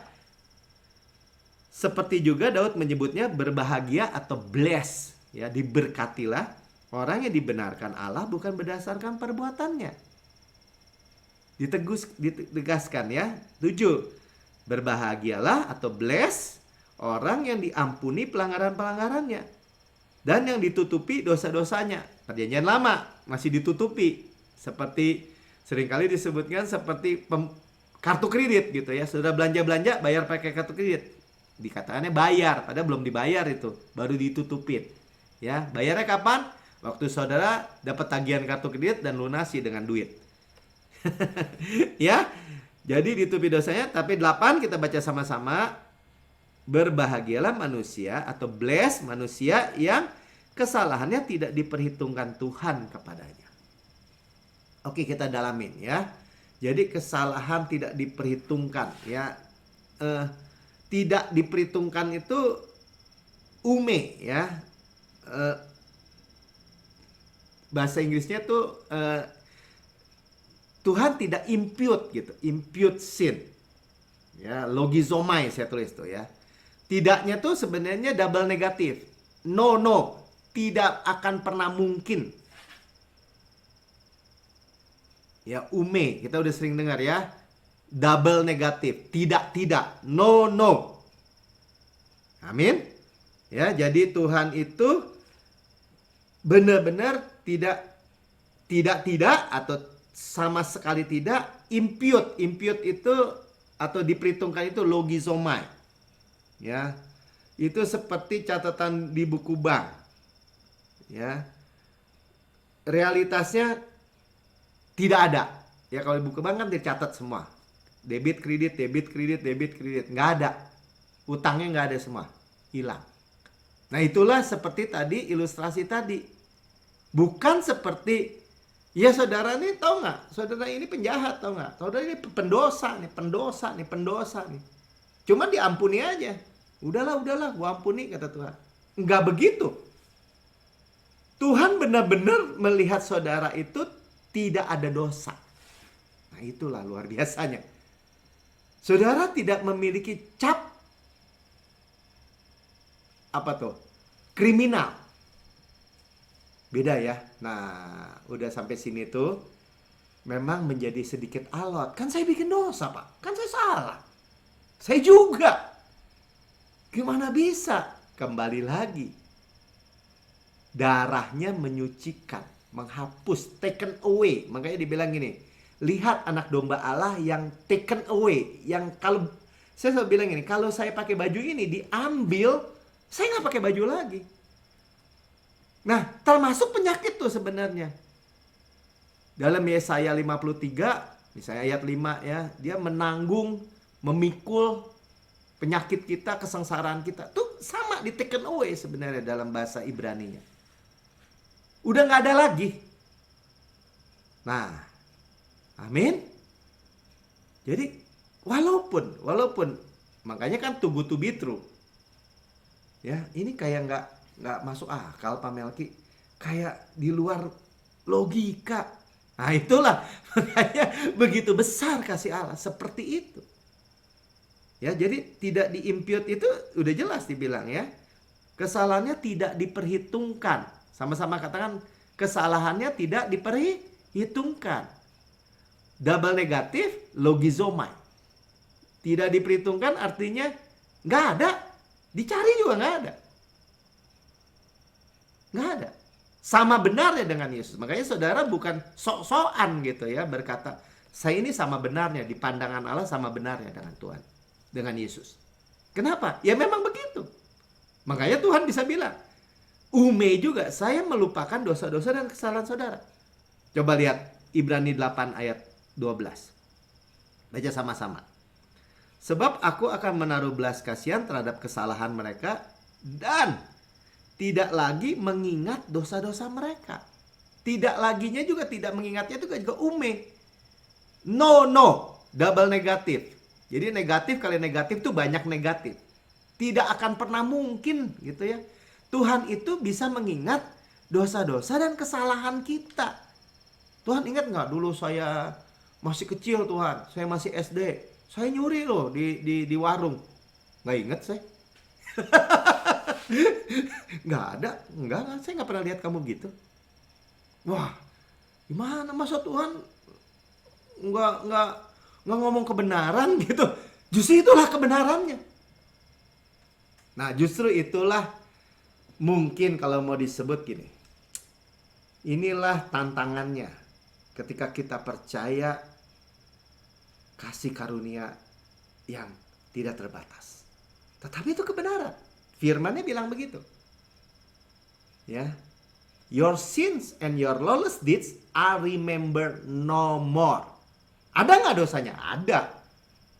Seperti juga Daud menyebutnya berbahagia atau bless. Ya, diberkatilah orang yang dibenarkan Allah bukan berdasarkan perbuatannya. Ditegaskan ya. 7. Berbahagialah atau bless orang yang diampuni pelanggaran-pelanggarannya dan yang ditutupi dosa-dosanya. Perjanjian lama masih ditutupi. Seperti seringkali disebutkan seperti kartu kredit gitu ya. Sudah belanja-belanja bayar pakai kartu kredit. Dikatakannya bayar, padahal belum dibayar itu, baru ditutupin. Ya, bayarnya kapan? Waktu saudara dapat tagihan kartu kredit dan lunasi dengan duit. Ya. Jadi ditutupi dosanya. Tapi 8 kita baca sama-sama. Berbahagialah manusia atau bless manusia yang kesalahannya tidak diperhitungkan Tuhan kepadanya. Oke, kita dalamin ya. Jadi kesalahan tidak diperhitungkan ya. Tidak diperhitungkan itu ume ya. Bahasa Inggrisnya tuh Tuhan tidak impute gitu, impute sin. Ya, logizomai saya tulis tuh ya. Tidaknya tuh sebenarnya double negatif. No, tidak akan pernah mungkin. Ya, ume, kita udah sering dengar ya. Double negatif, tidak, no. Amin. Ya, jadi Tuhan itu benar-benar tidak atau sama sekali tidak. Impute itu atau diperhitungkan itu logizomai. Ya. Itu seperti catatan di buku bank. Ya. Realitasnya tidak ada. Ya, kalau di buku bank kan dicatat semua. Debit, kredit, nggak ada. Utangnya nggak ada semua. Hilang. Nah, itulah seperti tadi ilustrasi tadi. Bukan seperti, ya saudara nih tahu nggak? Saudara ini penjahat tahu nggak? Saudara ini pendosa nih. Cuma diampuni aja. Udahlah, gua ampuni kata Tuhan. Nggak begitu. Tuhan benar-benar melihat saudara itu tidak ada dosa. Nah, itulah luar biasanya. Saudara tidak memiliki cap apa tuh? Kriminal. Beda ya. Nah, udah sampai sini tuh memang menjadi sedikit alot. Kan saya bikin dosa, Pak. Kan saya salah. Saya juga. Gimana bisa? Kembali lagi. Darahnya menyucikan, menghapus, taken away. Makanya dibilang gini, lihat anak domba Allah yang taken away. Yang kalau saya selalu bilang gini, kalau saya pakai baju ini diambil, saya nggak pakai baju lagi. Nah, termasuk penyakit tuh sebenarnya. Dalam Yesaya 53, misalnya ayat 5 ya, dia menanggung, memikul penyakit kita, kesengsaraan kita. Tuh sama di taken away sebenarnya dalam bahasa Ibraninya. Udah nggak ada lagi. Nah, amin. Jadi walaupun makanya kan too good to be true. Ya, ini kayak nggak masuk akal Pak Melki, kayak di luar logika. Nah, itulah makanya begitu besar kasih Allah seperti itu. Ya, jadi tidak diimpute itu udah jelas dibilang ya. Kesalahannya tidak diperhitungkan. Sama-sama katakan kesalahannya tidak diperhitungkan. Double negatif, logizomai. Tidak diperhitungkan artinya nggak ada. Dicari juga nggak ada. Nggak ada. sama benarnya dengan Yesus. Makanya saudara bukan sok-sokan gitu ya berkata, saya ini sama benarnya di pandangan Allah, sama benarnya dengan Tuhan, dengan Yesus. Kenapa? Ya memang begitu. Makanya Tuhan bisa bilang, Ume juga, saya melupakan dosa-dosa dan kesalahan saudara. Coba lihat Ibrani 8 ayat 12. Baca sama-sama. Sebab aku akan menaruh belas kasihan terhadap kesalahan mereka dan tidak lagi mengingat dosa-dosa mereka. Tidak laginya juga tidak mengingatnya itu juga ume. No, double negatif. Jadi negatif kali negatif itu banyak negatif. Tidak akan pernah mungkin gitu ya. Tuhan itu bisa mengingat dosa-dosa dan kesalahan kita. Tuhan ingat nggak dulu saya masih kecil Tuhan, saya masih SD, saya nyuri loh di warung. Nggak ingat saya. Nggak ada, saya nggak pernah lihat kamu gitu. Wah, gimana masa Tuhan nggak ngomong kebenaran gitu? Justru itulah kebenarannya. Nah, justru itulah mungkin kalau mau disebut gini. Inilah tantangannya ketika kita percaya kasih karunia yang tidak terbatas. Tetapi itu kebenaran. Firman-Nya bilang begitu. Ya. Your sins and your lawless deeds are remembered no more. Ada nggak dosanya? Ada.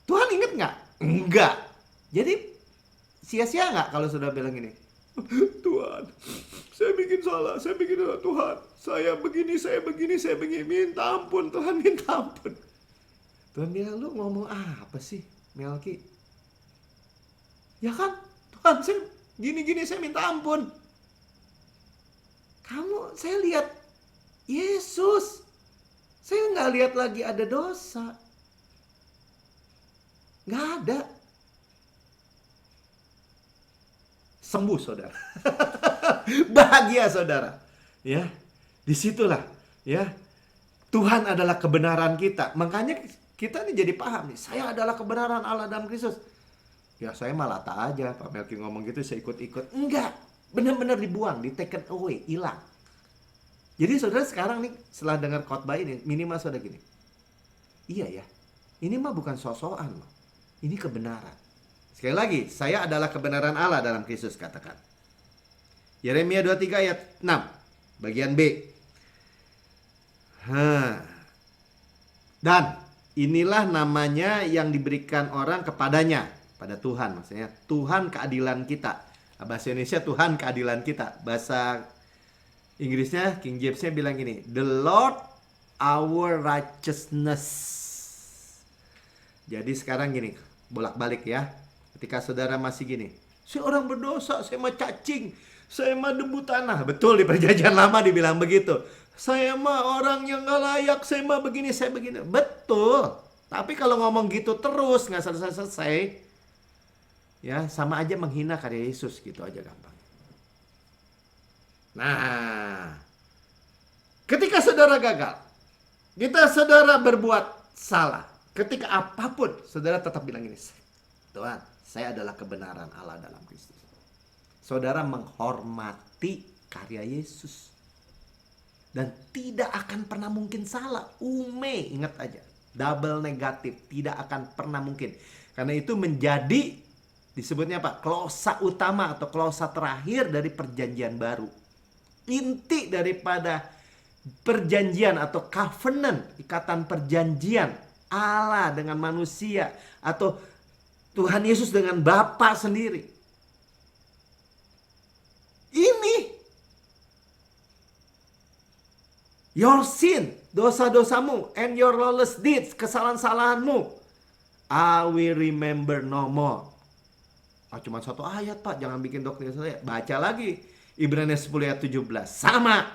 Tuhan ingat nggak? Enggak. Jadi sia-sia nggak kalau sudah bilang ini? Tuhan, saya bikin salah, saya bikin salah. Tuhan, saya begini, minta ampun, Tuhan, minta ampun. Tuhan bilang, lu ngomong apa sih, Melki? Ya kan, Tuhan, saya gini, saya minta ampun. Saya lihat Yesus. Saya nggak lihat lagi ada dosa. Nggak ada. Sembuh saudara. Bahagia saudara. Ya, disitulah ya Tuhan adalah kebenaran kita. Makanya kita nih jadi paham nih, saya adalah kebenaran Allah dalam Kristus. Ya saya malah tak aja Pak Melki ngomong gitu saya ikut-ikut. Enggak, benar-benar dibuang, di taken away, hilang. Jadi saudara sekarang nih setelah dengar khotbah ini minimal saudara gini. Iya ya, ini mah bukan sok-sokan loh. Ini kebenaran. Sekali lagi, saya adalah kebenaran Allah dalam Kristus, katakan. Yeremia 23 ayat 6, bagian B. Dan inilah namanya yang diberikan orang kepadanya, pada Tuhan maksudnya. Tuhan keadilan kita. Bahasa Indonesia Tuhan keadilan kita. Bahasa Inggrisnya, King James-nya bilang gini, The Lord our righteousness. Jadi sekarang gini, bolak-balik ya. Ketika saudara masih gini, saya orang berdosa, saya mah cacing, saya mah debu tanah. Betul, di perjanjian lama dibilang begitu. Saya mah orang yang gak layak, saya mah begini, saya begini. Betul. Tapi kalau ngomong gitu terus, gak selesai-selesai, ya sama aja menghina karya Yesus, gitu aja gampang. Nah, ketika saudara gagal, saudara berbuat salah, ketika apapun, saudara tetap bilang ini, Tuhan, saya adalah kebenaran Allah dalam Kristus. Saudara menghormati karya Yesus. Dan tidak akan pernah mungkin salah. Ume, ingat aja. Double negatif, tidak akan pernah mungkin. Karena itu menjadi, disebutnya apa? Klausa utama atau klausa terakhir dari perjanjian baru. Inti daripada perjanjian atau covenant, ikatan perjanjian Allah dengan manusia atau Tuhan Yesus dengan Bapa sendiri. Ini your sin, dosa-dosamu, and your lawless deeds, kesalahan-salahanmu, I will remember no more. Cuma satu ayat Pak, jangan bikin doktrin saya. Baca lagi Ibrani 10 ayat 17. Sama.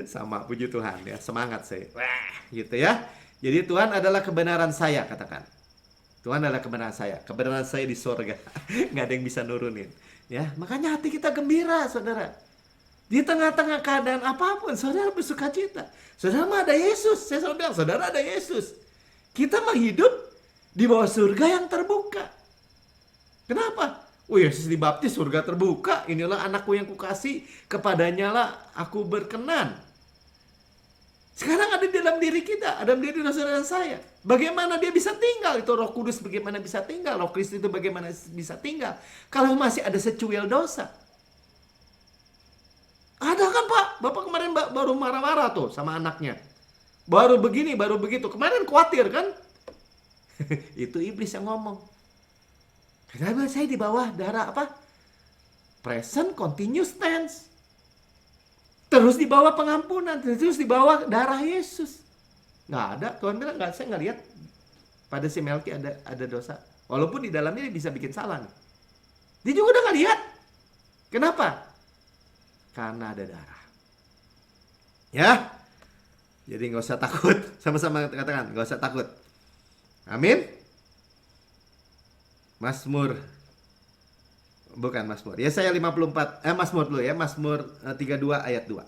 Sama, puji Tuhan ya, semangat saya. Wah, gitu ya. Jadi Tuhan adalah kebenaran saya, katakan. Tuhan adalah kebenaran saya. Kebenaran saya di surga. Nggak ada yang bisa nurunin. Ya, makanya hati kita gembira, saudara. Di tengah-tengah keadaan apapun, saudara bersuka cita. Saudara mah ada Yesus. Saya selalu bilang, saudara ada Yesus. Kita mah hidup di bawah surga yang terbuka. Kenapa? Oh, Yesus dibaptis, surga terbuka. Inilah anakku yang kukasih, kepadanya lah aku berkenan. Sekarang ada di dalam diri kita, ada di diri saudara dan saya. Bagaimana dia bisa tinggal? Itu Roh Kudus bagaimana bisa tinggal? Roh Kristus itu bagaimana bisa tinggal? Kalau masih ada secuil dosa. Ada kan Pak? Bapak kemarin baru marah-marah tuh sama anaknya. Baru begini, baru begitu. Kemarin khawatir kan? Itu iblis yang ngomong. Kenapa saya di bawah darah apa? Present continuous tense. Terus di bawah pengampunan, terus di bawah darah Yesus. Nggak ada, Tuhan bilang nggak, saya nggak lihat pada si Melki ada dosa. Walaupun di dalamnya dia bisa bikin salah nih. Dia juga udah nggak lihat. Kenapa? Karena ada darah. Ya, jadi nggak usah takut. Sama-sama katakan, nggak usah takut. Amin. Mazmur, bukan Mazmur. Yesaya 54, Mazmur dulu ya, Mazmur 32 ayat 2.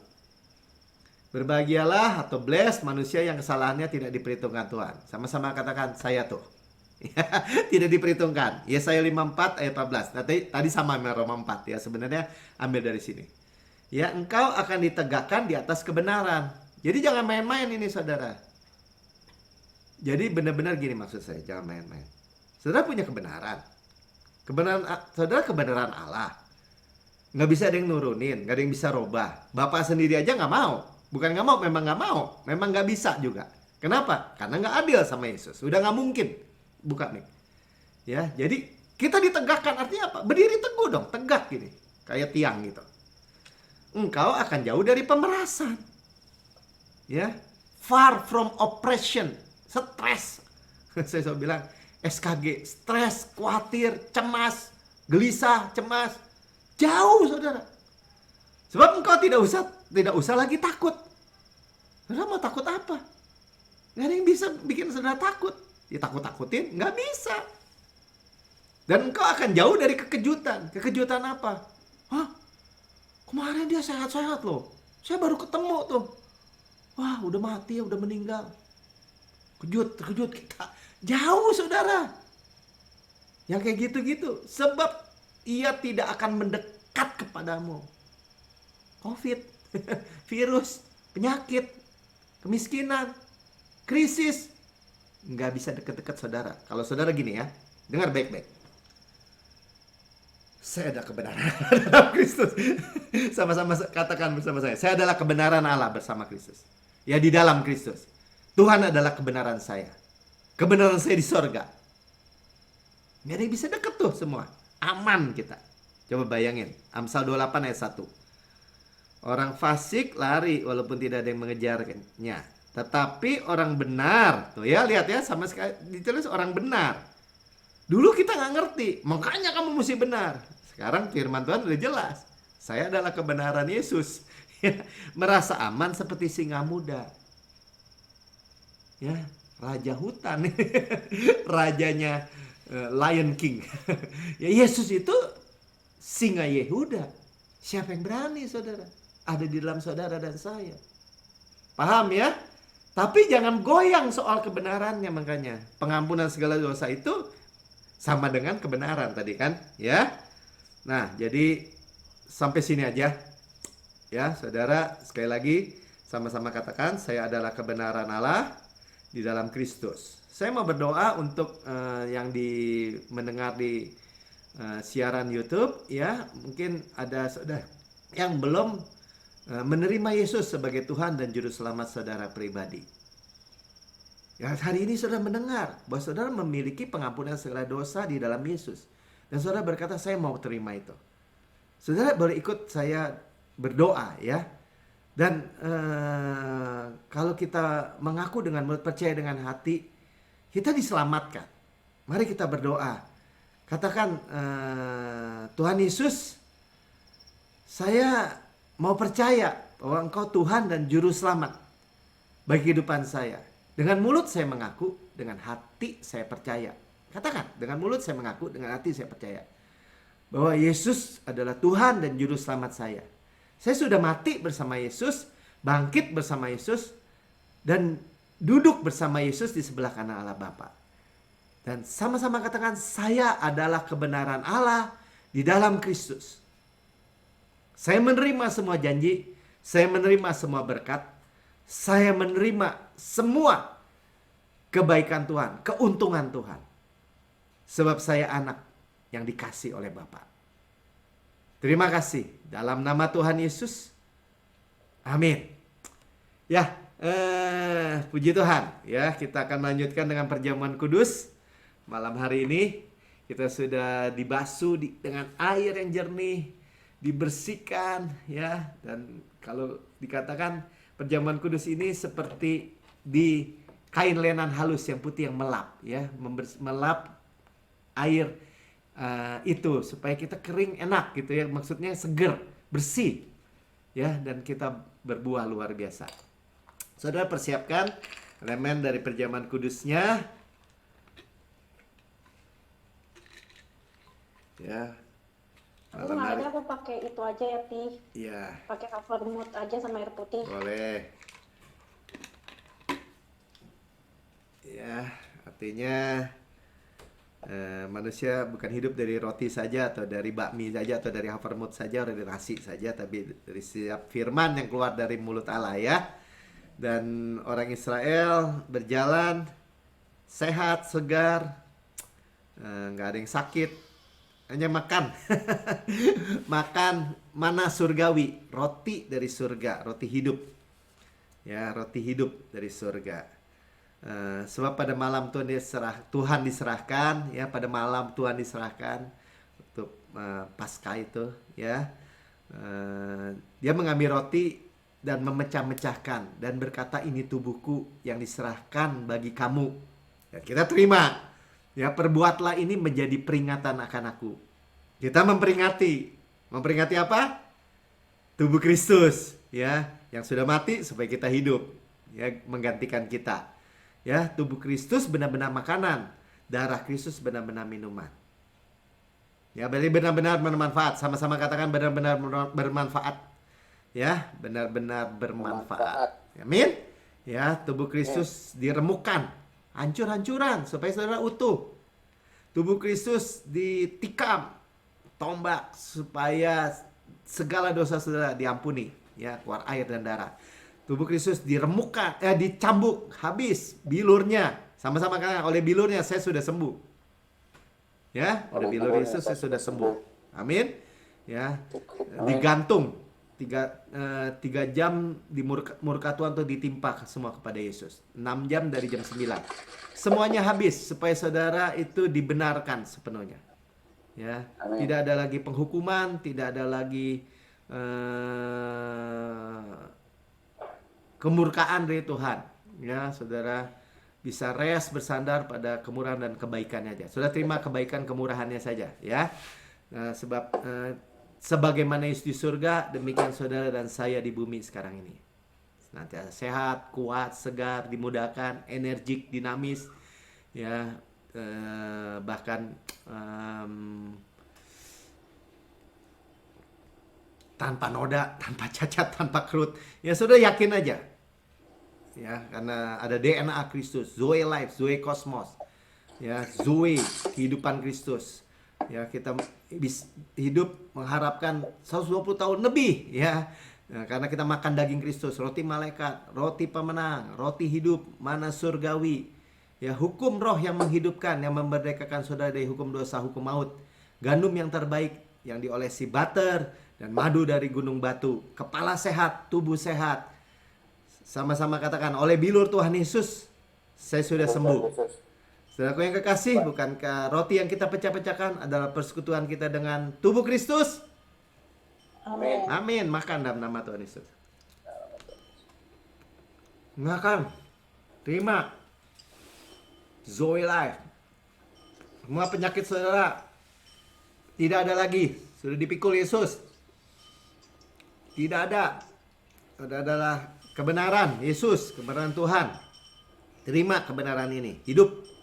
Berbahagialah atau blessed manusia yang kesalahannya tidak diperhitungkan Tuhan. Sama-sama katakan, saya tuh. Tidak diperhitungkan. Yesaya 54 ayat 14. Nah, tadi sama sama Roma 4 ya, sebenarnya ambil dari sini. Ya, engkau akan ditegakkan di atas kebenaran. Jadi jangan main-main ini saudara. Jadi benar-benar gini maksud saya, jangan main-main. Saudara punya kebenaran. Saudara kebenaran Allah. Nggak bisa ada yang nurunin, nggak ada yang bisa robah. Bapak sendiri aja nggak mau. Bukan nggak mau, memang nggak mau. Memang nggak bisa juga. Kenapa? Karena nggak adil sama Yesus. Udah nggak mungkin. Buka nih. Ya, jadi kita ditegakkan artinya apa? Berdiri teguh dong, tegak gini. Kayak tiang gitu. Engkau akan jauh dari pemerasan. Ya, far from oppression. Stres. Saya selalu bilang, SKG, stres, khawatir, cemas, gelisah, cemas. Jauh saudara. Sebab engkau tidak usah lagi takut. Saudara mau takut apa? Gak ada yang bisa bikin saudara takut. Ditakut-takutin, gak bisa. Dan engkau akan jauh dari kekejutan. Kekejutan apa? Hah? Kemarin dia sehat-sehat loh. Saya baru ketemu tuh. Wah, udah mati, udah meninggal. Terkejut kita. Jauh saudara. Yang kayak gitu-gitu. Sebab ia tidak akan mendekat kepadamu. Covid, virus, penyakit, kemiskinan, krisis. Nggak bisa deket-deket saudara. Kalau saudara gini ya, dengar baik-baik. Saya ada kebenaran dalam Kristus. Sama-sama katakan bersama saya. Saya adalah kebenaran Allah bersama Kristus. Ya, di dalam Kristus. Tuhan adalah kebenaran saya. Kebenaran saya di sorga. Nggak ada yang bisa deket tuh semua. Aman kita. Coba bayangin. Amsal 28 ayat 1. Orang fasik lari walaupun tidak ada yang mengejarnya. Tetapi orang benar. Tuh ya, lihat ya. Sama sekali ditulis orang benar. Dulu kita nggak ngerti. Makanya kamu mesti benar. Sekarang firman Tuhan udah jelas. Saya adalah kebenaran Yesus. Merasa aman seperti singa muda. Ya, raja hutan. Rajanya Lion King. Ya, Yesus itu singa Yehuda. Siapa yang berani saudara? Ada di dalam saudara dan saya. Paham ya? Tapi jangan goyang soal kebenarannya, makanya. Pengampunan segala dosa itu sama dengan kebenaran tadi kan, ya. Nah, jadi sampai sini aja. Ya, saudara, sekali lagi sama-sama katakan, saya adalah kebenaran Allah di dalam Kristus. Saya mau berdoa untuk yang mendengar di siaran YouTube, ya. Mungkin ada saudara yang belum menerima Yesus sebagai Tuhan dan Juru Selamat saudara pribadi. Ya, hari ini saudara mendengar bahwa saudara memiliki pengampunan segala dosa di dalam Yesus. Dan saudara berkata, saya mau terima itu. Saudara boleh ikut saya berdoa ya. Dan kalau kita mengaku dengan mulut, percaya dengan hati, kita diselamatkan. Mari kita berdoa. Katakan, Tuhan Yesus, saya mau percaya bahwa Engkau Tuhan dan Juru Selamat bagi kehidupan saya. Dengan mulut saya mengaku, dengan hati saya percaya. Katakan, dengan mulut saya mengaku, dengan hati saya percaya bahwa Yesus adalah Tuhan dan Juru Selamat saya. Saya sudah mati bersama Yesus, bangkit bersama Yesus, dan duduk bersama Yesus di sebelah kanan Allah Bapa. Dan sama-sama katakan, saya adalah kebenaran Allah di dalam Kristus. Saya menerima semua janji, saya menerima semua berkat, saya menerima semua kebaikan Tuhan, keuntungan Tuhan. Sebab saya anak yang dikasih oleh Bapa. Terima kasih dalam nama Tuhan Yesus. Amin. Ya, puji Tuhan. Ya, kita akan lanjutkan dengan perjamuan kudus. Malam hari ini kita sudah dibasuh dengan air yang jernih, dibersihkan, ya. Dan kalau dikatakan perjamuan kudus ini seperti di kain lenan halus yang putih yang melap, ya, melap air itu supaya kita kering enak gitu ya, maksudnya seger, bersih, ya, dan kita berbuah luar biasa. Saudara persiapkan elemen dari perjamuan kudusnya, ya. Aku nggak ada, aku pakai itu aja ya, Pi. Iya. Pakai cover mood aja sama air putih. Boleh. Ya, artinya manusia bukan hidup dari roti saja atau dari bakmi saja atau dari havermut saja atau dari nasi saja, tapi dari setiap firman yang keluar dari mulut Allah, ya. Dan orang Israel berjalan sehat, segar, nggak ada yang sakit, hanya makan makan mana surgawi, roti dari surga, roti hidup, ya, roti hidup dari surga. Sebab pada malam Tuhan diserahkan, ya, pada malam Tuhan diserahkan untuk Paskah itu, ya. Dia mengambil roti dan memecah-mecahkan dan berkata, ini tubuhku yang diserahkan bagi kamu. Ya, kita terima, ya, perbuatlah ini menjadi peringatan akan aku. Kita memperingati apa? Tubuh Kristus, ya, yang sudah mati supaya kita hidup, ya, menggantikan kita. Ya, tubuh Kristus benar-benar makanan, darah Kristus benar-benar minuman. Ya, berarti benar-benar bermanfaat. Sama-sama katakan benar-benar bermanfaat. Ya, benar-benar bermanfaat. Amin. Ya, tubuh Kristus diremukkan, hancur-hancuran supaya saudara utuh. Tubuh Kristus ditikam, tombak supaya segala dosa saudara diampuni, ya, keluar air dan darah. Tubuh Kristus diremukkan, dicambuk, habis bilurnya. Sama-sama kan, oleh bilurnya saya sudah sembuh. Ya, oleh bilur Yesus saya sudah sembuh. Amin. Ya, digantung 3 jam di murka Tuhan tuh ditimpa semua kepada Yesus. 6 jam dari jam 9. Semuanya habis supaya saudara itu dibenarkan sepenuhnya. Ya, tidak ada lagi penghukuman, tidak ada lagi kemurkaan dari Tuhan, ya. Saudara bisa rest bersandar pada kemurahan dan kebaikannya aja. Saudara terima kebaikan kemurahannya saja, ya. Sebab sebagaimana Yesus di surga, demikian saudara dan saya di bumi sekarang ini. Nanti sehat, kuat, segar, dimudahkan, energik, dinamis, ya. Bahkan tanpa noda, tanpa cacat, tanpa kerut. Ya, saudara yakin aja. Ya, karena ada DNA Kristus, Zoe Life, Zoe Kosmos. Ya, Zoe kehidupan Kristus. Ya, kita hidup mengharapkan 120 tahun lebih, ya. Nah, karena kita makan daging Kristus, roti malaikat, roti pemenang, roti hidup, mana surgawi. Ya, hukum roh yang menghidupkan, yang memerdekakan saudara dari hukum dosa, hukum maut. Gandum yang terbaik yang diolesi butter dan madu dari gunung batu. Kepala sehat, tubuh sehat. Sama-sama katakan, oleh bilur Tuhan Yesus saya sudah sembuh. Saudaraku yang kekasih, bukankah roti yang kita pecah-pecahkan adalah persekutuan kita dengan tubuh Kristus? Amin. Amin. Makan dalam nama Tuhan Yesus. Makan. Terima. Zoe Life. Semua penyakit saudara tidak ada lagi. Sudah dipikul Yesus. Tidak ada. Ada adalah kebenaran Yesus, kebenaran Tuhan. Terima kebenaran ini. Hidup.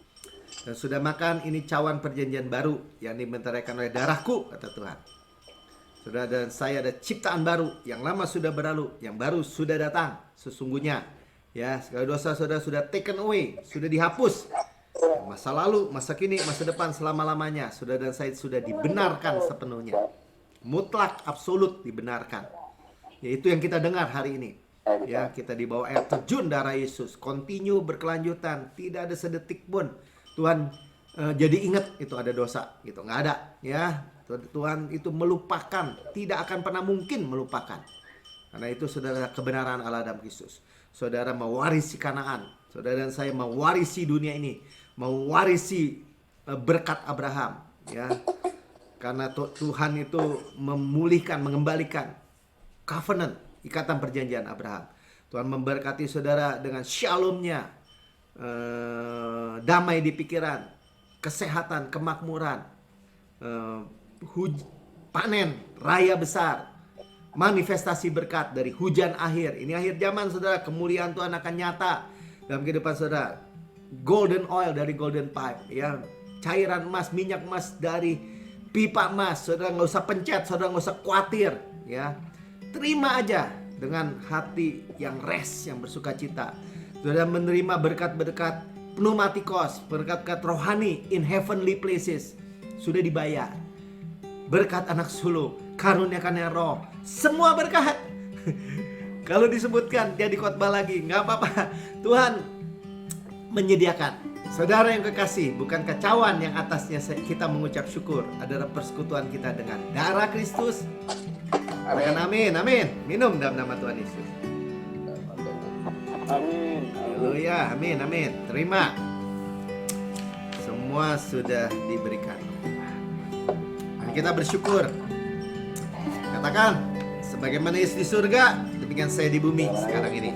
Dan sudah makan, ini cawan perjanjian baru yang dibentarkan oleh darahku, kata Tuhan. Saudara dan saya ada ciptaan baru, yang lama sudah berlalu, yang baru sudah datang. Sesungguhnya, ya, segala dosa saudara sudah taken away, sudah dihapus. Masa lalu, masa kini, masa depan, selama-lamanya. Saudara dan saya sudah dibenarkan sepenuhnya. Mutlak, absolut dibenarkan. Yaitu yang kita dengar hari ini. Ya, kita di bawah air terjun darah Yesus. Continue, berkelanjutan. Tidak ada sedetik pun Tuhan jadi ingat itu ada dosa. Gitu. Nggak ada. Ya, Tuhan itu melupakan. Tidak akan pernah mungkin melupakan. Karena itu saudara kebenaran Allah dalam Kristus. Saudara mewarisi Kanaan. Saudara dan saya mewarisi dunia ini. Mewarisi berkat Abraham. Ya. Karena Tuhan itu memulihkan, mengembalikan covenant, ikatan perjanjian Abraham. Tuhan memberkati saudara dengan shalomnya, damai di pikiran, kesehatan, kemakmuran, panen, raya besar, manifestasi berkat dari hujan akhir. Ini akhir zaman saudara, kemuliaan Tuhan akan nyata dalam kehidupan saudara. Golden oil dari golden pipe, ya, cairan emas, minyak emas dari pipa emas. Saudara nggak usah pencet, saudara nggak usah khawatir, ya. Terima aja dengan hati yang rest, yang bersuka cita. Saudara menerima berkat-berkat pneumatikos, berkat-berkat rohani in heavenly places. Sudah dibayar. Berkat anak sulung, karuniakannya roh, semua berkat. Kalau disebutkan dia di khotbah lagi, nggak apa-apa. Tuhan menyediakan. Saudara yang kekasih, bukan kecauan yang atasnya kita mengucap syukur. Adalah persekutuan kita dengan darah Kristus. Amin, amin, amin. Minum dalam nama Tuhan Yesus. Amin. Haleluya, amin, amin. Terima. Semua sudah diberikan. Dan kita bersyukur. Katakan, sebagaimana Yesus di surga, demikian saya di bumi sekarang ini.